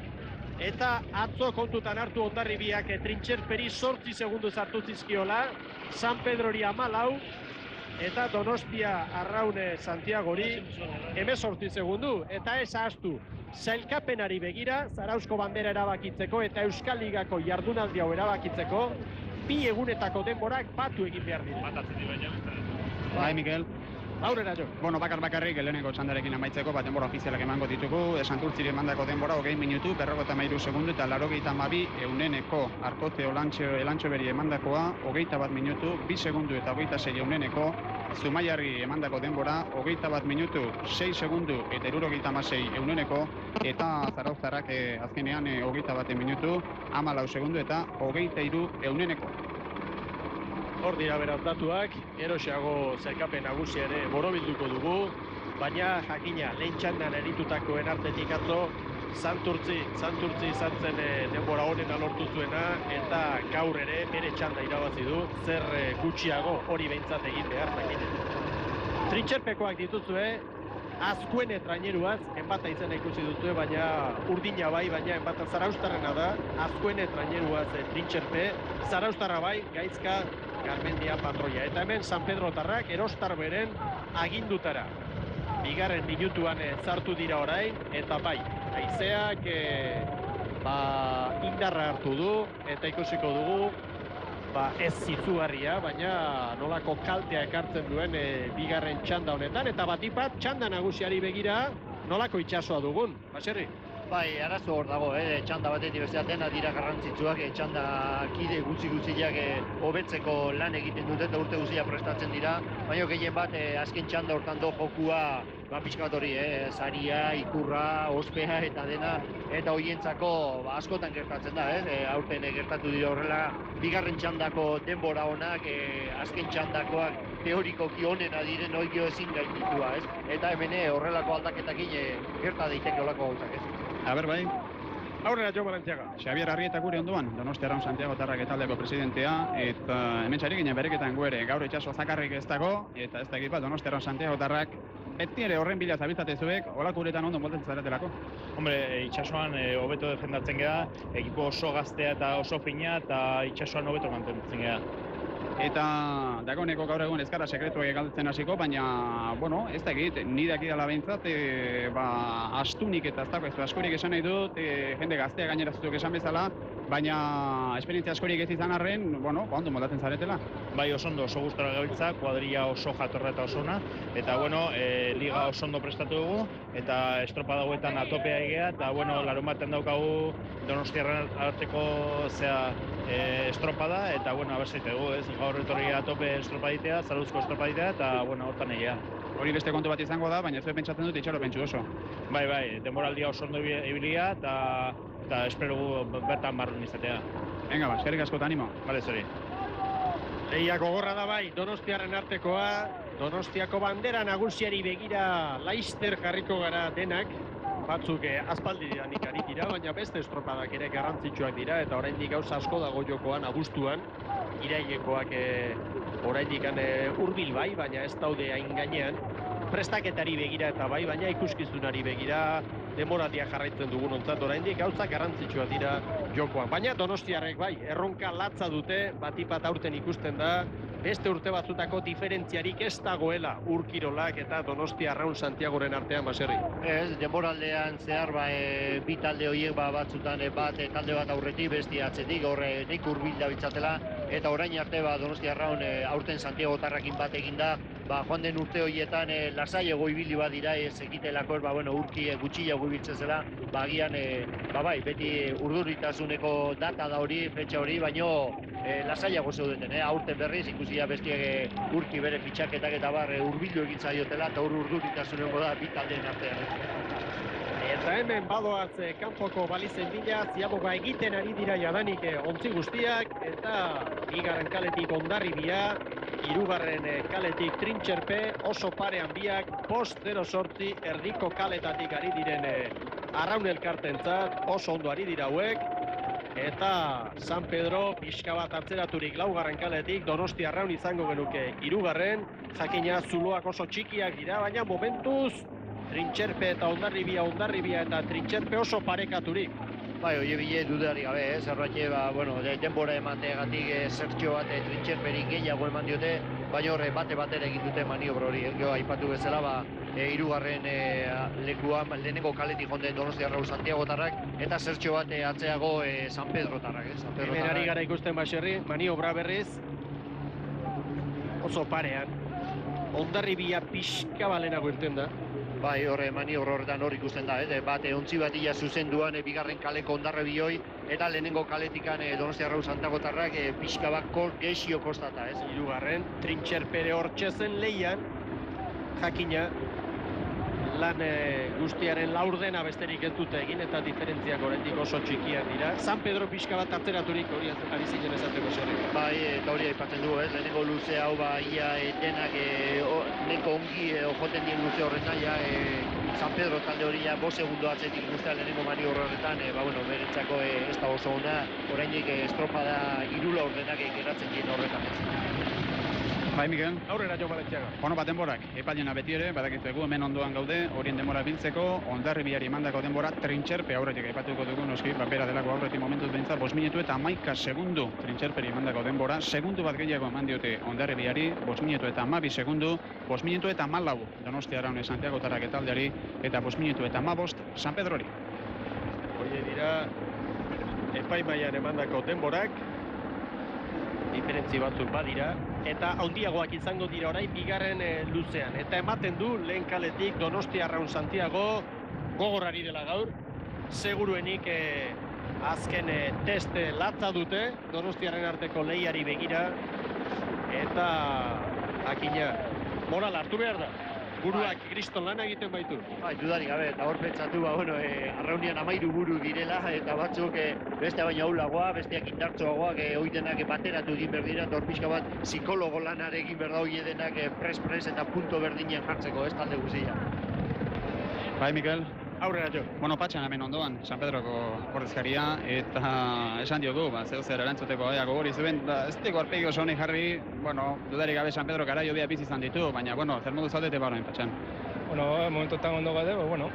eta atzo kontutan hartu Hondarribiak Trintxerperi 8 segundu hartu zizkiola, San Pedrori 14, eta Donostia Arraune Santiagori 18 segundu, eta ez ahaztu. Sailkapenari begira, Zarauzko bandera erabakitzeko eta Euskal Ligako jardunaldi hau erabakitzeko, 2 egunetako denborak batu egin behar dira. Batatzen di baina. Bai, Mikel. Aurrera jo. Bakarrik lehenengo txandarekin amaitzeko, denbora ofizialak emango ditugu, Santurtziri emandako denbora 20 minutu, 53 segundu eta 82 euneneko. Arkote Elantxoberi emandakoa, 21 minutu, 2 segundu eta 26 euneneko. Zumaiarri emandako denbora, 21 minutu, 6 segundu eta 76 eta zarauztarrak azkenean 21 minutu, 14 segundu eta 23 Hor dira beraz datuak, eroxeago zerkapen nagusia ere borobilduko dugu, baina jakina lehen txandan eritutakoen artetik atzo Santurtzi izan zen denbora honena lortu zuena eta gaur ere bere txanda irabazi du, zer gutxiago hori behintzat egin behar jakinen. Trintxerpekoak dituzue, Azkuene traineruaz, enbata izena ikusi duzue, baina urdina bai, baina enbata Zarauztarrena da, Azkuene traineruaz Trintxerpe, Zarauztarra bai, Gaizka, Garmendia patroia. Eta hemen San Pedro tarrak erostar beren agindutara. Bigarren minutuan zartu dira orain, eta bai, haizeak indarra hartu du, eta ikusiko dugu, ez zizugarria, baina nolako kaltea ekartzen duen bigarren txanda honetan, eta batipat txanda nagusiari begira nolako itxasoa dugun, Baserri? Bai, arazo hor dago, txanda batetik bestea dena dira garrantzitsuak, txanda kide gutxi-gutxiak hobetzeko lan egiten dute eta urte guztia prestatzen dira, baina gehien bat azken txanda hortan do jokua pixka bat hori, saria, ikurra, ospea eta dena, eta horientzako askotan gertatzen da, aurten gertatu dira horrela, bigarren txandako denbora honak, azken txandakoak teorikoki honena diren oigio ezin gainditua, eta hemen horrelako aldaketak gerta daiteke olako gauzak, Aber bai, aurrera Jo Barantziaga. Xabier Arrieta gure onduan, Donostia Arraun Santiago Tarrak etaldeko presidentea, eta hemen txarik ginen bereketan guere gaur itxaso zakarrik ez dago, eta ez dakit bat Donostia Arraun Santiago Tarrak beti ere horren bila zabiltzate zuek, olako uretan ondo molten zaretelako? Hombre, itxasoan hobeto defendatzen gea, ekipo oso gaztea eta oso fina, eta itxasoan hobeto mantentzen gea. Eta dagoeneko gaur egun ez gara sekretuak galtzen hasiko, baina, bueno, ez da egit, ni dakidala behintzat, astunik eta ez dago askorik esan nahi dut, jende gaztea gainera zutuk esan bezala, baina esperientzia askorik ez izan arren, bueno, ondo moldatzen zaretela. Bai, oso ondo, oso gustora gabiltza, kuadrilla oso jatorra eta osona, eta, bueno, liga oso ondo prestatu dugu, eta estropa dagoetan atopea egea, eta, bueno, larun baten daukagu Donostiarren arteko estropa da, eta, bueno, abertzaite dugu, gaur etorria atope estropa ditea, Zarauzko estropa ditea, eta, bueno, hortan egia. Hori beste kontu bat izango da, baina ez pentsatzen dut itxaro pentsu oso. Bai, denboraldia oso ondo ibilia, eta espero bertan barrun izatea. Venga, eskerrik asko eta animo. Bale, zori. Lehia gogorra da bai, Donostiarren artekoa, Donostiako bandera nagusiari begira laister jarriko gara denak, batzuk aspaldidanik ari dira, baina beste estropadak ere garrantzitsuak dira, eta oraindik gauza asko dago jokoan abuztuan, irailekoak oraindik hurbil bai, baina ez daude hain gainean, prestaketari begira eta bai, baina ikuskizunari begira denboraldia jarraitzen dugun ontzat, oraindik gauzak garrantzitsuak dira jokoan. Baina Donostiarrek bai, erronka latza dute, batipat aurten ikusten da, beste urte batzutako diferentziarik ez dagoela Urkirolak eta Donostia Arraun Santiagoren artean, Baserri. Ez, denboraldean zehar bi talde horiek batzutan bat talde bat aurretik, besti atzetik, horre nik hurbil dabiltzatela, eta orain arte Donostia Arraun aurten Santiago Tarrakin bat eginda, joan den urte horietan lasaiago ibili bat dira, ez ekitelako, urki gutxiago ibiltzen zela, agian, bai, beti urduritasuneko data da hori, fetxa hori, baino lasaiago zeudeten, aurten berriz, ikusia bestiak urki bere fitxaketak eta hurbildu egin zaiotela, eta urduritasuneko da bi taldeen artean. Eta hemen badoaz kanpoko balizen bila, ziaboga egiten ari dira jadanik ontzi guztiak, eta bigarren kaletik Hondarribia, hirugarren kaletik Trintxerpe, oso parean biak, 5-0 erdiko kaletatik ari diren Arraun elkartentzat, oso ondo ari dira hauek, eta San Pedro pixka bat atzeraturik laugarren kaletik, Donostia Arraun izango genuke hirugarren, jakina zuloak oso txikiak dira, baina momentuz Trintxerpe eta Hondarribia eta Trintxerpe oso parekaturik. Bai, hori bile dudari gabe, zerbait, denbora emateagatik zertxo bat Trintxerperik gehiago eman diote, baina horre bate-batera egin dute maniobro hori, aipatu bezala, hirugarren lekuan, lehenengo kaletik jonden Donostia Arraun Santiago Tarrak, eta zertxo bat atzeago San Pedro Tarrak. Hemen ari gara ikusten, Baserri, maniobra berriz, oso parean. Hondarribia pixka balenago irten da. Bai, horre maniobro horretan hor ikusten da, bate ontzi bat ia zuzenduan bigarren kaleko Hondarribioi eta lehenengo kaletikan Donostiarrau Santagotarrak pixka bat geixio kostata, ez? Hirugarren, Trintxerpere hortxe zen lehian, jakina, lan guztiaren laurdena besterik ez dute egin eta diferentziak oraindik oso txikiak dira. San Pedro pixka bat atzeraturik hori ari zinen esateko zerrik. Bai, eta hori aipatzen du, lehenengo luze hau ia denak neko ongi joten dien luze horretan, San Pedro talde hori 5 segundo atzetik ikustea lehenengo maniobro horretan, beretzako ez da oso ona, oraindik estropada 3 laurdenak geratzen dien horretan. Bai, Mikel. Aurrera Jo Valentziaga. Bueno, denborak, epailena beti ere, badakizuegu hemen ondoan gaude, horien denbora biltzeko, Hondarribiari emandako denbora Trintxerpe aurretik aipatuko dugu noski, bera delako aurretik momentuz behintzat, 5 minutu eta 11 segundu Trintxerperi emandako denbora, segundu bat gehiago eman diote Hondarribiari, 5 minutu eta 12 segundu, 5 minutu eta 14 Donostiarraun Santiagotarrak etaldeari, eta 5 minutu eta 15 San Pedrori. Hori dira epaimaian emandako denborak, diferentzi batzuk badira, eta handiagoak izango dira orain bigarren luzean. Eta ematen du lehen kaletik Donostiarraun Santiago gogorari dela gaur. Seguruenik azken test latza dute Donostiarren arteko lehiari begira. Eta akina moral hartu behar da. Buruak kriston lana egiten baitu. Bai, dudarik gabe, eta hor pentsatu, arraunian 13 buru direla, eta batzuk beste baino ahulagoa, besteak indartsuagoak, oidenak bateratu egin behar dira, eta hor pixka bat psikologo lanare egin behar da oiedenak pres eta punto berdinen jartzeko, ez talde guzia. Bai, Mikel. Aurrera Jo. Bueno, patxan hemen ondoan, San Pedroko ordezkaria, eta esan diogu, zeu zer erantzuteko gogori zuen, ez dugu arpegi oso honi jarri, bueno, dudarik gabe San Pedro garaio bia bizi izan ditu, baina, bueno, zer modu zaudete baroen, patxan? Bueno, momentotan ondo gade, bueno,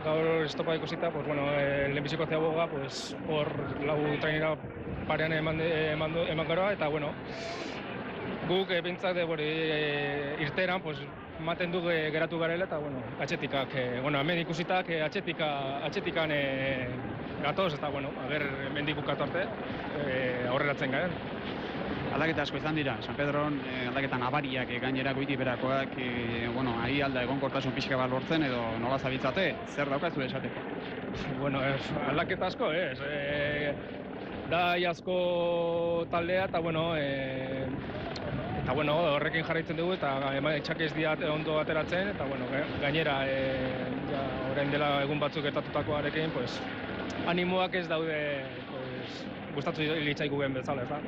gaur estopa ikusita, pues bueno, lehenbiziko zeaboga, pues hor lau trainera parean eman garoa, eta bueno, guk bintzak irteran, pues ematen du geratu garela eta bueno, atxetikak, hemen ikusitak atxetikan gatoz eta bueno, mendik bukatu arte aurreratzen garen. Aldaketa asko izan dira, San Pedron aldaketa nabariak gainera goiti berakoak, ahi alda egonkortasun pixka bat lortzen edo nola zabiltzate, zer daukazu esateko? Bueno, aldaketa asko, da iazko taldea eta horrekin jarraitzen dugu eta etxak ez dira ondo ateratzen eta gainera orain dela egun batzuk gertatutakoarekin animoak ez daude gustatu litzaigu gen bezala, ez da?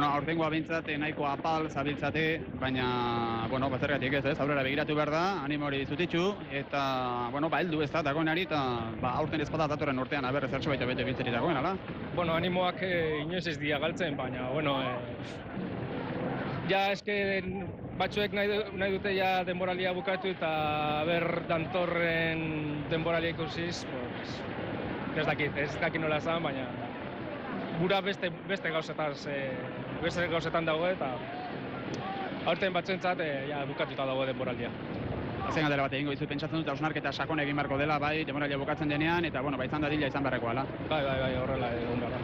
Aurtengoa bintzat nahiko apal zabiltzate, baina, bazergatik ez, aurrera begiratu behar da, animo hori zutitxu, eta, heldu ez da dagoenari, eta aurten ezpada datorren urtean, zertxo baita bete biltzeri dagoen, ala? Animoak inoiz ez dira galtzen, baina, ja eske batzuek nahi dute ja denboralia bukatu eta dantorren denboralia ikusiz, ez dakit nola esan, baina gura beste gauzetan dago eta aurten batzuentzat bukatuta dago denboralia. Azen galdera bat egingo dizu, pentsatzen dut hausnarketa sakon egin beharko dela, bai, denboralia bukatzen denean, eta, izan dadila izan beharreko, ala? Bai, horrela egon behar.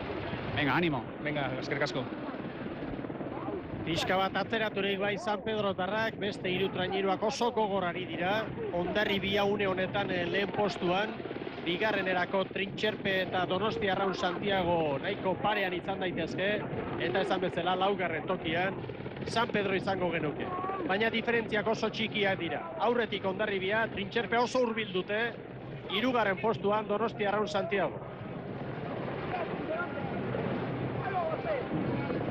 Venga, animo! Venga, eskerrik asko. Pixka bat atzeraturik bai San Pedrotarrak, beste 3 traineruak oso gogorari dira. Hondarribia une honetan lehen postuan, bigarrenerako Trintxerpe eta Donostiarraun Santiago nahiko parean izan daitezke, eta esan bezala 4. tokian San Pedro izango genuke. Baina diferentziak oso txikiak dira. Aurretik Hondarribia, Trintxerpe oso hurbil dute, 3. postuan Donostiarraun Santiago.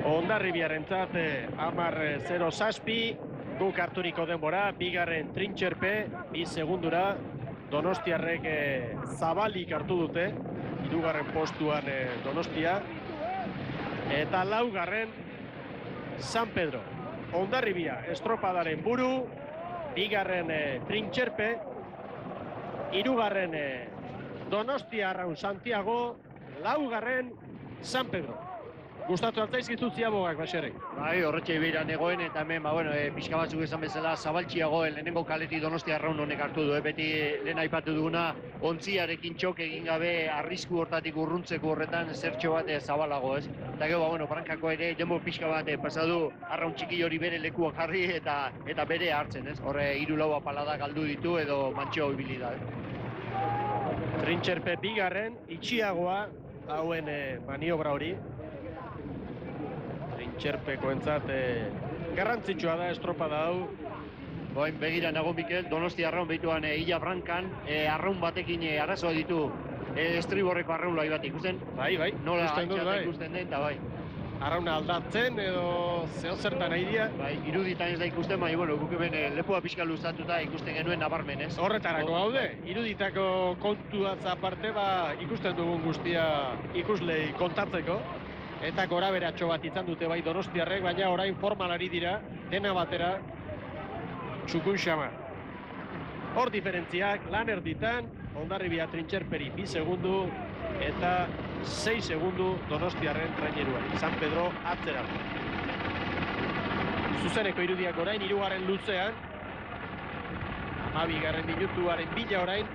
Hondarribiarentzat 10-0 guk harturiko denbora, bigarren Trintxerpe, 2 segundura, Donostiarrek zabalik hartu dute, 3. postuan Donostia, eta 4. San Pedro. Hondarribia estropadaren buru, bigarren Trintxerpe, 3. Donostiarraun Santiago, 4. San Pedro. Gustatu altzaizkizu ziabogak, Baxerri? Bai, horretxe behiran egoen, eta hemen, pixka batzuk esan bezala, zabaltxiago lehenengo kaletik Donostia Arraun honek hartu du, beti lehen aipatu duguna, ontziarekin txok egin gabe, arrisku hortatik urruntzeko horretan zertxo bat zabalago, ez? Eta gero, brankako ere, denbo pixka bat pasadu, Arraun txiki hori bere lekua jarri eta bere hartzen, ez? Horre, 3-4 apalada galdu ditu edo mantxo ibili da, Trintxerpe bigarren, itxiagoa, hauen maniobra hori. Trintxerpekoentzat garrantzitsua da estropada hau. Boain begira nago Mikel, Donostia Arraun behituan Illa Brankan, arraun batekin arazoa ditu estriborreko arraun lai bat ikusten. Bai, nola ikusten ikusten den, eta bai. Arrauna aldatzen edo zeo zertan nahi dira. Bai, iruditan ez da ikusten, bai, guk hemen lepua pixka luzatuta ikusten genuen nabarmen, ez? Horretarako gaude, iruditako kontuaz aparte, ikusten dugun guztia ikuslei kontatzeko. Eta gora beratxo bat izan dute bai Donostiarrek, baina orain formalari dira, dena batera, txukun xama. Hor diferentziak, lan erditan, Hondarribia Trintxerperi 2 segundu, eta 6 segundu Donostiarren traineruan. San Pedro atzera. Zuzeneko irudiak orain, 3. luzean, 12. minutuaren bila orain,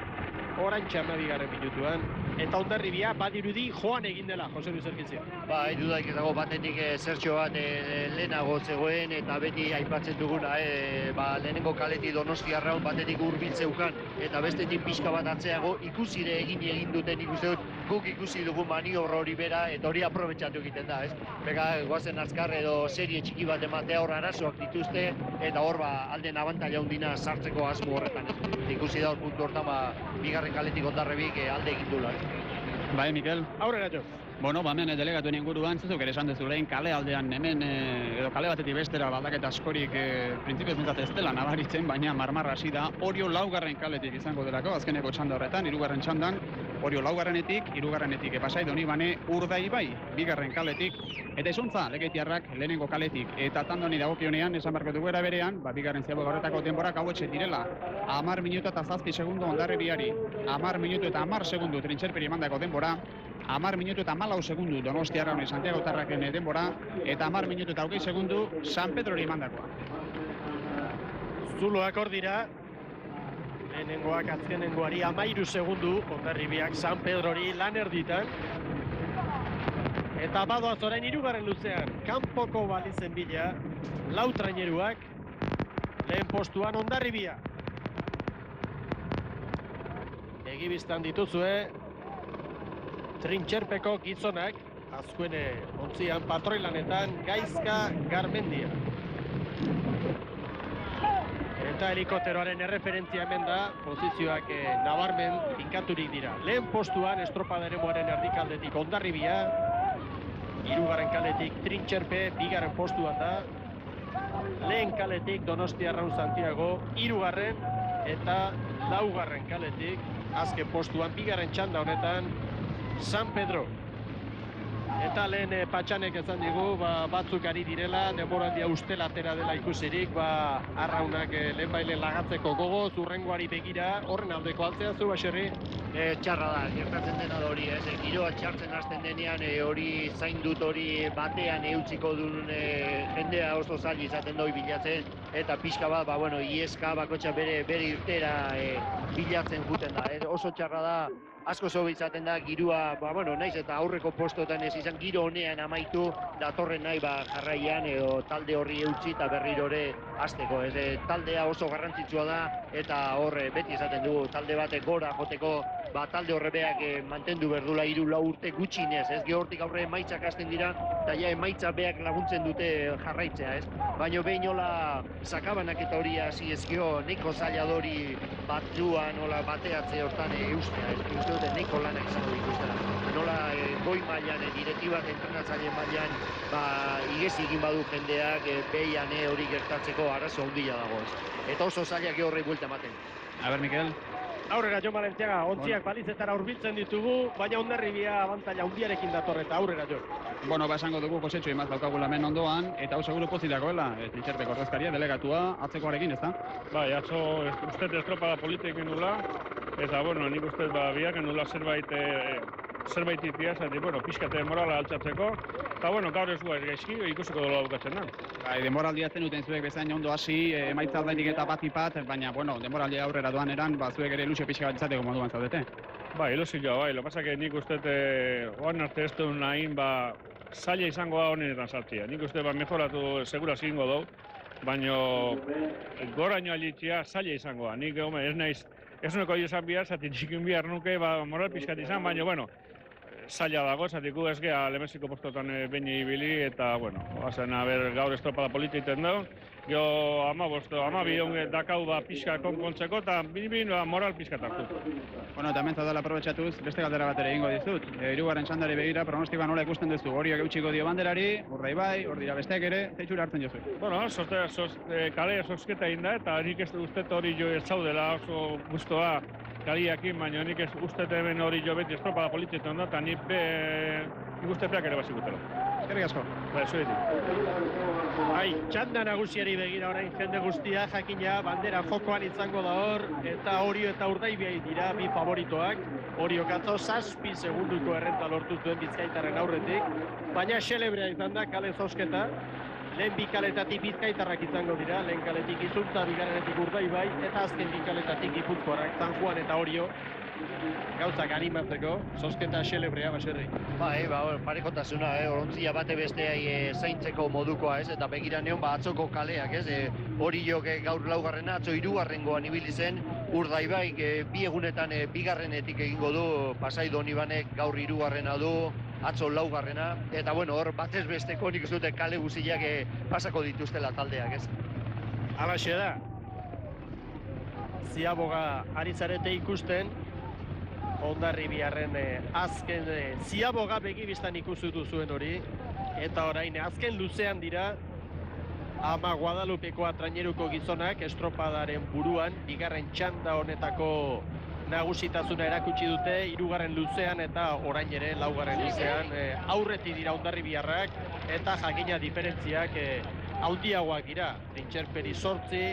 orantxa 12. minutuan. Eta Hondarribia badirudi joan egin dela, Jose Luis Erkizia. Bai, dudaik ez dago batetik zertxo bat lehenago zegoen eta beti aipatzen duguna, lehenengo kaleti Donostia Arraun batetik hurbiltzeukan eta bestetik pixka bat atzeago ikusire egin duten ikusten dut, guk ikusi dugu maniobra hori bera eta hori aprobetxatu egiten da, ez? Beka, guazen azkar edo serie txiki bat ematea hor arazoak dituzte eta hor alden abantaila hundina sartzeko asmo horretan, ez? Ikusi da hor puntu hortan, bigarren kaletik Hondarribik alde egin dula. Bai, Mikel. Aurrera jo. Hemen delegatuen inguruan, zuzuk ere esan dezu lehen kale aldean hemen, edo kale batetik bestera baldaketa askorik printzipioz bintzat ez dela nabaritzen, baina marmarra hasi da Orio 4. kaletik izango delako, azkeneko txanda horretan, 3. txandan, Orio 4. Pasai Donibane Urdaibai 2. kaletik, eta izuntza Lekeitiarrak lehenengo kaletik, eta Tandoni dagokionean, esan barko dugu era berean, 2. ziaboga horretako denborak hauetxe direla, 10 minutu eta 7 segundu Hondarribiari, 10 minutu eta 10 segundu Trintxerperi emandako denbora, 10 minutu eta 14 segundu Donostia Arraun Santiago Tarraken denbora, eta 10 minutu eta 20 segundu San Pedrori emandakoa. Zuloak hor dira, lehenengoak azkenengoari 13 segundu, Hondarribiak San Pedrori lan erditan. Eta badoaz orain 3. luzean, kanpoko balizen bila, 4 traineruak, lehen postuan Hondarribia. Egibiztan dituzue, Trintxerpeko gizonak, azkuene ontzian patroilanetan Gaizka Garmendia. Eta helikopteroaren erreferentzia hemen da, posizioak nabarmen finkaturik dira. Lehen postuan estropada eremuaren erdikaldetik Hondarribia, 3. kaletik Trintxerpe, 2. postuan da. Lehen kaletik Donostia Arraun Santiago, 3. eta 4. kaletik, azken postuan 2. txanda honetan, San Pedro. Eta lehen Patxanek ezan digu, batzuk ari direla, denboraldia ustelatera dela ikusirik, Arraunak lehen bailen lagatzeko gogo, zurrengoari begira, horren aldeko altzea zu, Baxerri? Txarra da, gertatzen dena da hori, ez? Giroa txartzen hasten denean, hori zain dut hori batean eutziko duen jendea oso zail izaten doi bilatzen, eta pixka bat, ieska bakotxa bere irtera bilatzen juten da, oso txarra da. Asko zobe izaten da, girua, naiz eta aurreko postotan ez izan, giro honean amaitu, datorren nahi jarraian edo talde horri eutzi eta berrirore hasteko. Taldea oso garrantzitsua da, eta horre beti izaten dugu, talde batek gora joteko, talde horrebeak mantendu berdula 3-4 urte gutxinez, ez? Gehortik aurre emaitzak hasten dira, eta ja emaitza beak laguntzen dute jarraitzea, ez? Baina behin hola sakabanak eta hori hasi ezkio, neko zaila dori batzuan, hola bateatze hortan eustea, ez? Uste dute neko lanak izango dituztela. Nola goi mailan, direktibat entrenatzaile mailan, igezi egin badu jendeak, behian hori gertatzeko arazo handia dago, ez? Eta oso zailak horrei buelta ematen. A ber, Mikel. Aurrera, Jon Valentziaga, ontziak balizetara hurbiltzen ditugu, baina Hondarribia abantaila handiarekin datorreta, aurrera, Jon. Esango dugu kosetxo imaz daukagula hemen ondoan, eta hau seguru pozik dagoela, Trintxerpeko ordezkaria, delegatua, atzekoarekin, ez da? Bai, atzo uste estropada politik genula, eta nik uste biak genula zerbait zerbait itia, zati, bueno, pixkate morala altzatzeko, eta, bueno, gaur ez guaz gaizki, ikusiko dola bukatzen da. Bai, denboraldia zen duten zuek bezain ondo hasi, emaitza aldetik eta bat, baina, bueno, denboraldia aurrera doan eran, zuek ere ilusio pixka bat izateko moduan zaudete. Bai, ilusioa, bai, lo pasak nik uste oan arte ez duen nahin, zaila izango da honenetan sartzea. Nik uste mejoratu segura zingo dugu, baina goraino alitzia zaila izango da. Nik ez naiz, ez nuko izan bihar, zati txikin bihar nuke, moral pixkat izan, baina, bueno, zaila dago, zatiku ez geha lemeziko postotan behin ibili, eta, bueno, oazen, gaur estropada polititen dugu, jo amabi onge dakau pixka konpontzeko, eta bin moral pixkat hartu. Bueno, eta mentzat dela aprobetxatuz, beste galdera bat ere egingo dizut. Hirugarren txandari begira, pronostikoa nola ikusten duzu, horiak eutxiko dio banderari, Urdaibai, hor dira besteak ere, zeitzura hartzen jozu. Bueno, kalea zozketa egin da, eta nik ez uste hori jo ez zaudela oso guztoa kaliakin, baina nik ez uste hemen hori jo beti estropada politietan da, eta nik uste peak ere bazikutela. Eskerrik asko. Ba, zuetik. Bai, txanda nagusiari begira orain jende guztia, jakina bandera jokoan izango da hor, eta Orio eta Urdaibai dira bi favoritoak. Orio katzo 7 segunduko errenta lortu zuen Bizkaitarren aurretik, baina xelebrea izan da kale zozketa. Lehen bi kaletatik Bizkaitarrak izango dira, lehen kaletik Izuntza, bigarrenetik Urdaibai, eta azken bi kaletatik Gipuzkoarrak, San Juan eta Orio. Gauzak animatzeko, zozketa xelebrea, baserri. Bai, parekotasuna, orontzia bate besteai zaintzeko modukoa, ez? Eta begira neon, atzoko kaleak, ez? Oriok gaur laugarrena, atzo hirugarrengoan ibili zen, Urdaibai bi egunetan bigarrenetik egingo du, Pasai Donibanek gaur hirugarrena du, atzo laugarrena, eta bueno, hor batez besteko nik uste dute kale guziak pasako dituztela taldeak, ez? Halaxe da. Ziaboga ari zarete ikusten, Hondarribiarren azken Ziaboga begibistan ikusutu zuen hori, eta orain azken luzean dira Ama Guadalupeko traineruko gizonak estropadaren buruan, bigarren txanda honetako nagusitasuna erakutsi dute, hirugarren luzean eta orain ere laugarren luzean aurretik dira Hondarribiarrak, eta jakina diferentziak handiagoak dira. Trintxerperi 8,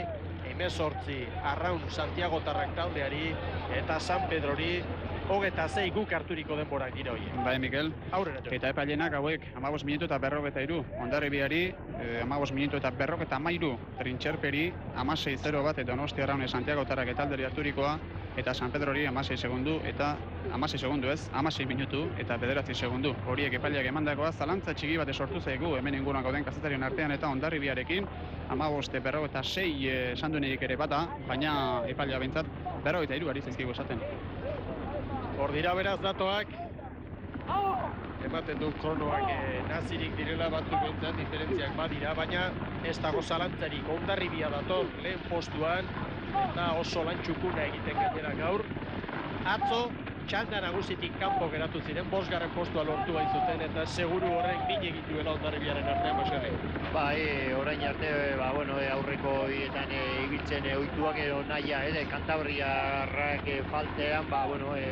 18 Arraun Santiagotarrak taldeari, eta San Pedrori 26 guk harturiko denborak dira hori. Bai, Mikel. Aurrera jo. Eta epailenak hauek 15 minutu eta 43. Hondarribiari 15 minutu eta 43. Trintxerperi 16-0 bat eta Donostia Arraun Santiagotarrak etalderi harturikoa, eta San Pedrori 16 segundu eta 16 segundu ez, 16 minutu eta 9 segundu. Horiek epaileak emandakoa zalantza txiki bat sortu zaigu hemen inguruan gauden kazetarien artean eta Hondarribiarekin 15-46 esan duenik ere bata, baina epailea behintzat 43 ari zaizkigu esaten. Hor dira beraz datoak, ematen du kronoak nazirik direla batzuk behintzat, diferentziak badira, baina ez dago zalantzarik. Hondarribia dator lehen postuan, eta oso lan txukuna egiten gainera gaur. Atzo, txanda nagusitik kanpo geratu ziren, 5. postua lortu zuten, eta seguru horrek min egin duela Hondarribiaren artean, baserri. Bai, orain arte, aurreko bietan ibiltzen ohituak nahia, Kantabriarrak faltean,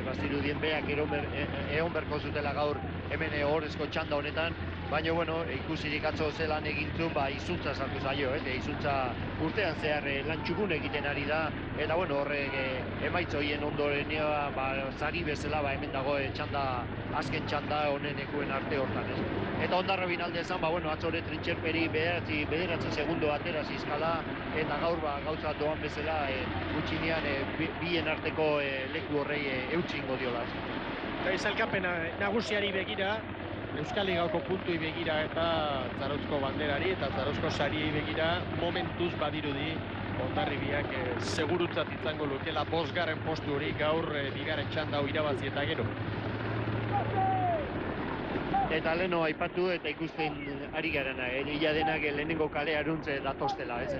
bazirudien beak egon berko zutela gaur hemen horrezko txanda honetan, baina, ikusirik atzo zelan egintzun, Izuntza sartu zaio, Izuntza urtean zehar lan txukun egiten ari da, eta, horrek emaitza horien ondoren zari bezala, hemen dago azken txanda honenekuen arte hortan, ez? Eta Hondarribin alde esan, atzo hori Trintxerperi bederatzi segundo atera zizkala, eta gaur gauza doan bezala gutxinean bien arteko leku horrei eutxingo diola. Sailkapena nagusiari begira, Euskal Ligako puntui begira eta Zarauzko banderari eta Zarauzko sariei begira, momentuz badirudi Hondarribiak segurutzat izango lukela 5. postu hori gaur bigarren txanda hau irabazi eta gero. Eta leheno aipatu eta ikusten ari garana, ia denak lehenengo kale aruntze datostela, ez?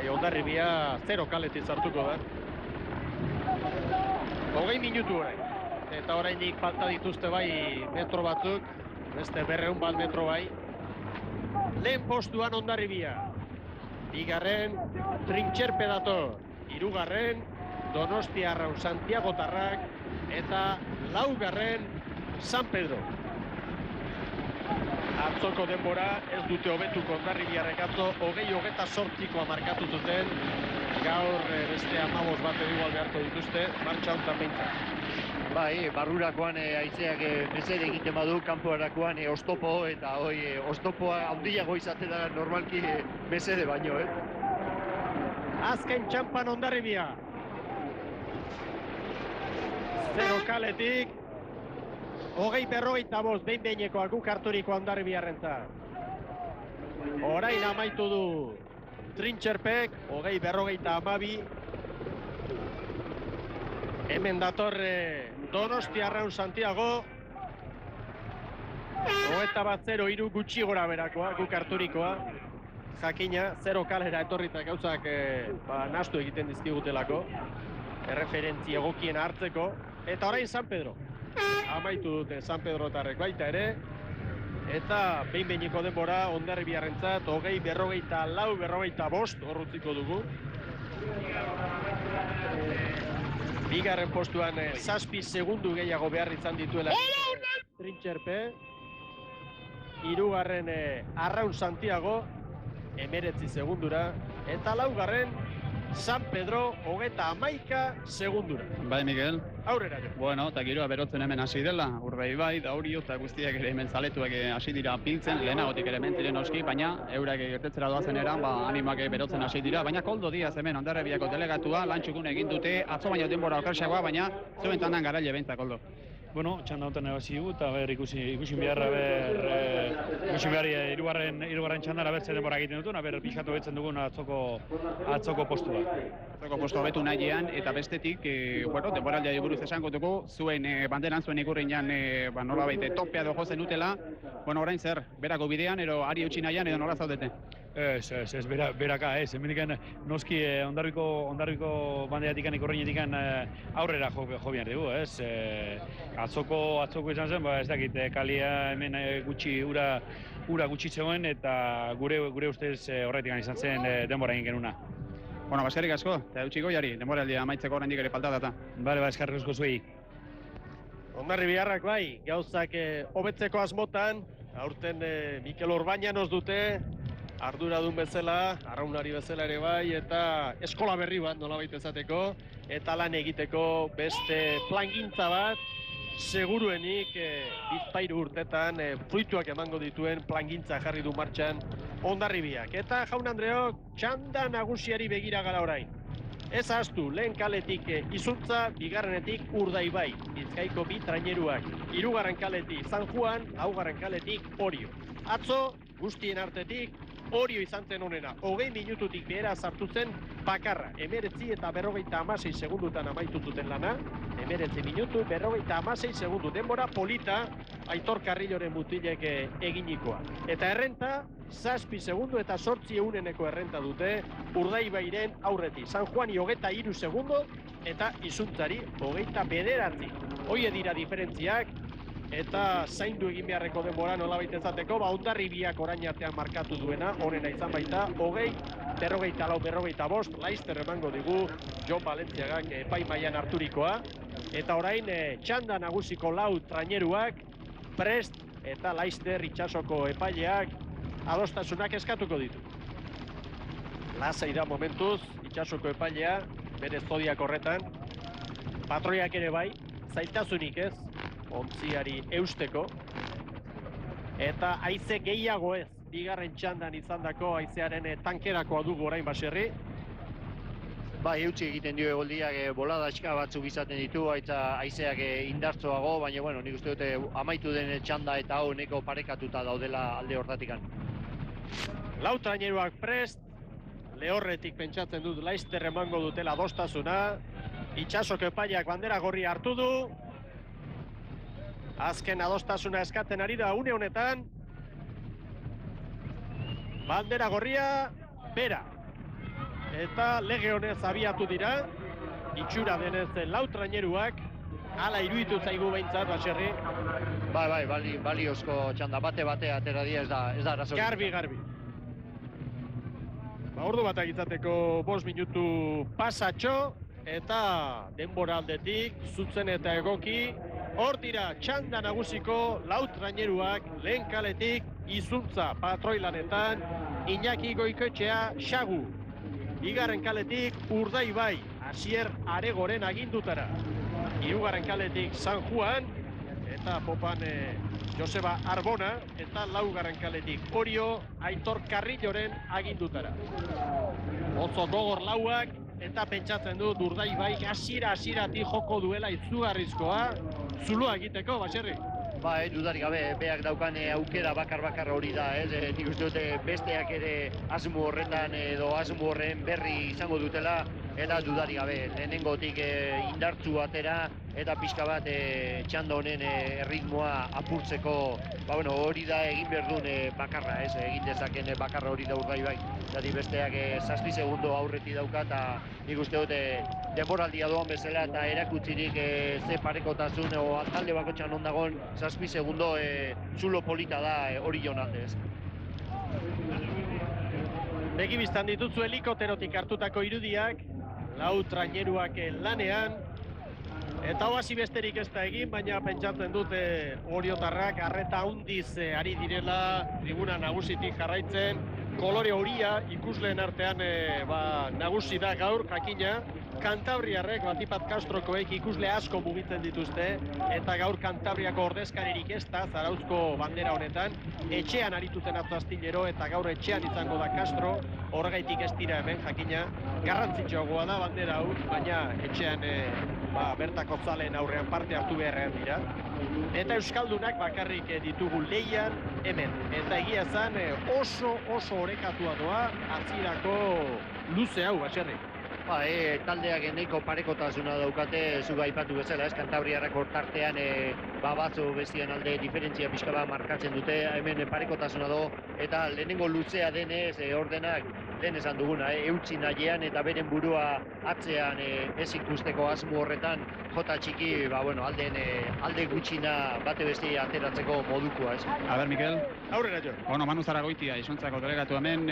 Hondarribia 0 kaletik zartuko da. 20 minutu orain. Eta oraindik falta dituzte bai metro batzuk, beste 200 bat metro bai. Lehen postuan Hondarribia. Bigarren Trintxerpe dator. Hirugarren Donostia Arraun Santiagotarrak, eta laugarren San Pedro. Atzoko denbora ez dute hobetuko Hondarribiarrek atzo 20-28koa markatu zuten. Gaur beste 15 bat edo beharko dituzte, martxa honetan behintzat. Bai, barrurakoan haizeak mesede egiten badu, kanpoarakoan oztopo, eta oztopoa handiago izaten da normalki mesede baino, Azken txampan Hondarribia. 0 kaletik. 20-45 behin-behinekoa guk harturiko Hondarribiarrentzat. Orain amaitu du Trintxerpek, 20-52. Hemen datorre Donostia Arraun Santiago. 21-0 hiru gutxi gora berakoa, guk harturikoa. Jakina, 0 kalera etorritak gauzak nahastu egiten dizkigutelako. Erreferentzia egokien hartzeko. Eta orain San Pedro. Amaitu dute San Pedrotarrek baita ere. Eta behin-behineko denbora Hondarribiarrentzat 20-44-45 hor utziko dugu. Bigarren postuan 7 segundu gehiago behar izan dituela Trintxerpe. Hirugarren Arraun Santiago 19 segundura. Eta laugarren San Pedro 31 segundura. Bai, Miguel. Aurrera. Bueno, eta giroa berotzen hemen hasi dela, Urdaibai, Daurio eta guztiak ere hemen zaletuak hasi dira piltzen, lehenagotik ere hemen ziren noski, baina eurak gertetzera doazen eran, animak berotzen hasi dira, baina Koldo Diaz hemen Hondarribiako delegatua, lantxukun egin dute, atzo baino denbora okerxagoa, baina zuen tandan garaile behintzak, Koldo. Bueno, txanda honetan ebazi gu, eta ikusi beharra hirugarren txandara zer denbora egiten dutun, pixkatu betzen dugun atzoko postua. Atzoko postua betu nahian, eta bestetik, denboraldia buruz esango dugu, zuen banderan zuen ikurriñan nola baite topea dojo zen utela, orain zer, berako bidean, ero ari eutxi nahian, edo nola zaudete? Ez, beraka, hemendikan noski Hondarribiko bandeatik ikurriñetik aurrera jo behar dugu, ez? Atzoko izan zen, ez dakit, kalia hemen ura gutxi zegoen, eta gure ustez horretik izan zen denbora egin genuna. Bueno, baskerik asko, eta eutxiko jari, denboraldia amaitzeko oraindik ere falta data. Bale, eskerrik asko zuei. Hondarribiarrak bai, gauzak hobetzeko asmotan, aurten Mikel Orbañanos dute, arduradun bezala, arraunari bezala ere bai, eta eskola berri bat nolabait esateko, eta lan egiteko beste plangintza bat, seguruenik bizpahiru urtetan fruituak emango dituen plangintza jarri du martxan Hondarribiak. Eta jaun Andreok, txanda nagusiari begira gara orain. Ez ahaztu, lehen kaletik Izuntza, bigarrenetik Urdaibai, Bizkaiko bi traineruak. Hirugarren kaletik San Juan, laugarren kaletik Orio. Atzo, guztien artetik, Orio izan zen honena. 20 minututik behera sartu zen bakarra. 19 eta 56 segundutan amaitu zuten lana. 19 minutu, 56 segundu. Denbora polita, Aitor Carrilloren mutilek eginikoa. Eta errenta, 7 segundu eta 8 euneneko errenta dute Urdaibairen aurretik. San Juani 23 segundu eta Izuntzari 29. Hoie dira diferentziak. Eta zaindu egin beharreko denbora nolabait ezateko, Hondarribiak orain artean markatu duena, honena izan baita, 20-44-45, Laister emango digu Jon Valentziagak epaimailan harturikoa. Eta orain txanda nagusiko lau traineruak, Prest eta Laister itsasoko epaileak adostasunak eskatuko ditu. Lasai da momentuz, itsasoko epailea, bere zodiak horretan, patroiak ere bai, zailtasunik ez, ontziari eusteko, eta haize gehiago ez, bigarren txandan izandako haizearen tankerakoa dugu orain baserri. Bai, eutxi egiten dio egoldiak boladaxka batzuk izaten ditu, haizeak indartzoago, baina nik uste dute amaitu den txanda eta hau neko parekatuta daudela alde hortatikan. Lau traineruak Prest, lehorretik pentsatzen dut Laister emango dutela adostasuna, itsasoko epaileak bandera gorria hartu du, azken adostasuna eskatzen ari da une honetan. Bandera gorria, bera. Eta lege honez abiatu dira. Itxura denez lau traineruak. Hala iruditu zaigu behintzat, baserri. Bai, baliozko txanda bate atera dira, ez da arazorik. Garbi. Ordu bat izateko 5 minutu pasatxo. Eta denbora aldetik, zutzen eta egoki. Hor dira txanda nagusiko lau traineruak, lehen kaletik Izuntza patroilanetan, Iñaki Goikoetxea Xagu. Bigarren kaletik Urdaibai, Asier Aregoren agindutara. hirugarren kaletik San Juan, eta popan Joseba Arbona, eta laugarren kaletik Orio, Aitor Carrilloren agindutara. Oso gogor lauak, eta pentsatzen du Urdaibaik hasieratik joko duela izugarrizkoa, zulua egiteko, Baserri. Dudarik gabe, beak daukan aukera bakar hori da, nik uste dute besteak ere asmo horretan edo asmo horren berri izango dutela, eta dudarik gabe, lehenengotik indartzu atera, eta pixka bat txanda honen erritmoa apurtzeko, hori da egin behar duen bakarra, egin dezaken bakarra hori da Urdaibaik, zati besteak 7 segundo aurreti dauka, eta nik uste dute denboraldia doan bezala eta erakutsirik ze parekotasun o talde bakotxan ondagon 7 segundo zulo polita da hori jonaldez. Begi biztan dituzu helikopterotik hartutako irudiak, lau traineruak lanean, eta hasi besterik ez da egin, baina pentsatzen dute oriotarrak arreta handiz ari direla tribuna nagusitik jarraitzen, kolore horia ikusleen artean nagusi da gaur, jakina, Kantabriarrek Batipat Castrokoek ikusle asko mugitzen dituzte, eta gaur Kantabriako ordezkaririk ez da Zarauzko bandera honetan, etxean arituten atzo astillero eta gaur etxean izango da Castro, horregaitik ez dira hemen jakina, garrantzitsuagoa da bandera hau, baina etxean bertako zaleen aurrean parte hartu beharrean dira. Eta Euskaldunak bakarrik ditugu lehian hemen, eta egia zan oso orekatua doa hasierako luze hau, Baserri. Taldeak nahiko parekotasuna daukate, zuga aipatu bezala, Kantabriarrak hortartean batzu bestien alde diferentzia pixka bat markatzen dute, hemen parekotasuna do, eta lehenengo luzea denez ordenak lehen esan duguna, eutsi nahiean eta beren burua atzean ez ikusteko asmo horretan jota txiki, alde gutxina bate besti ateratzeko modukoa, ez? Mikel. Aurrera jo. Manu Zaragoitia, izontzako delegatu hemen,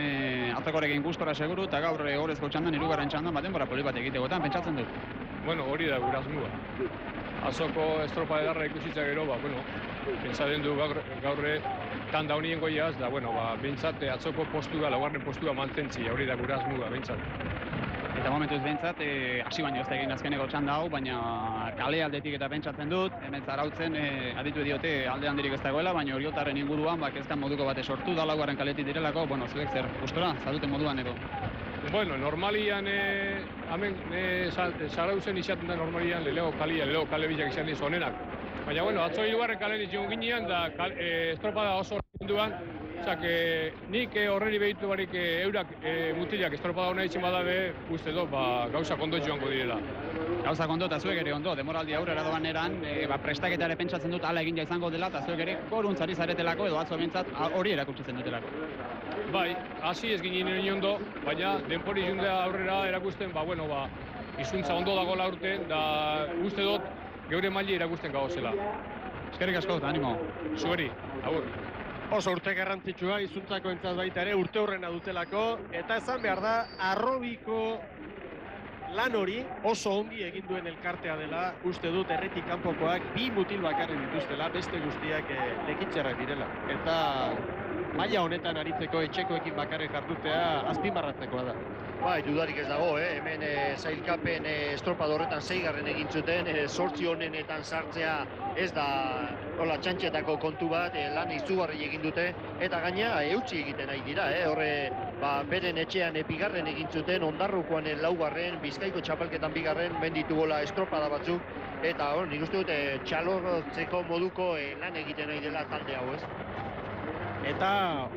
atzakorekin gustora seguru, eta gaur horrezko txandan, hirugarren txandan, denbora poli bat egitegotan, pentsatzen dut? Hori da gure asmoa. Azoko estropa edarra ikusitza gero, pentsatzen du gaurre tanda honien goiaz, da, bentsat atzoko postua, laugarren postua mantentzi, hori da gure asmoa, bentsat. Eta momentuz bentsat, hasi baino ez da egin azkeneko txanda hau, baina kale aldetik eta pentsatzen dut, hemen Zarautzen aditu diote alde handirik ez dagoela, baina Oriotarren inguruan, kezkan moduko bate sortu da, laugarren kaletik direlako, zuek zer, gustora, zaduten moduan edo? Normalian, hemen Zarautzen izaten da normalian lehego kale bilak izan dizu honenak. Baina, atzo hirugarren kalen itxungu ginean, da estropada oso munduan, nik horreri behitu barik eurak mutilak estropada hona itxen badabe, uste do, gauza kondo joango direla. Gauza kondo eta zuek ere ondo, demoraldi aurrera doan eran, prestaketare pentsatzen dut ala egin izango dela, eta zuek ere goruntzari zaretelako edo atzo bentsat hori erakutsitzen dutelako. Hasi ez ginen ondo, baina denpori jundea aurrera erakusten, izuntza ondo dagoela urten, da uste dut geure maili erakusten gagozela. Eskerrik asko, animo. Zueri, agur. Oso urte garrantzitsua izuntzako entzat baita ere urte horrena dutelako, eta esan behar da, Arrobiko lan hori oso ongi egin duen elkartea dela, uste dut erretik kanpokoak 2 mutil bakarri dituztela, beste guztiak lekitzerrak direla. Eta maila honetan aritzeko etxekoekin bakarrik jardutea azpimarratzekoa da. Dudarik ez dago, hemen zailkapen estropado horretan 6garren egin zuten, 8 honenetan sartzea ez da txantxetako kontu bat, lan izugarri egin dute, eta gaina eutsi egiten nahi dira, horre beren etxean 2garren egin zuten, Ondarrukoan 4garren, Bizkaiko txapelketan 2garren, menditugola estropada batzuk, eta nik uste dute txalortzeko moduko lan egiten nahi dela talde hau, ez? Eta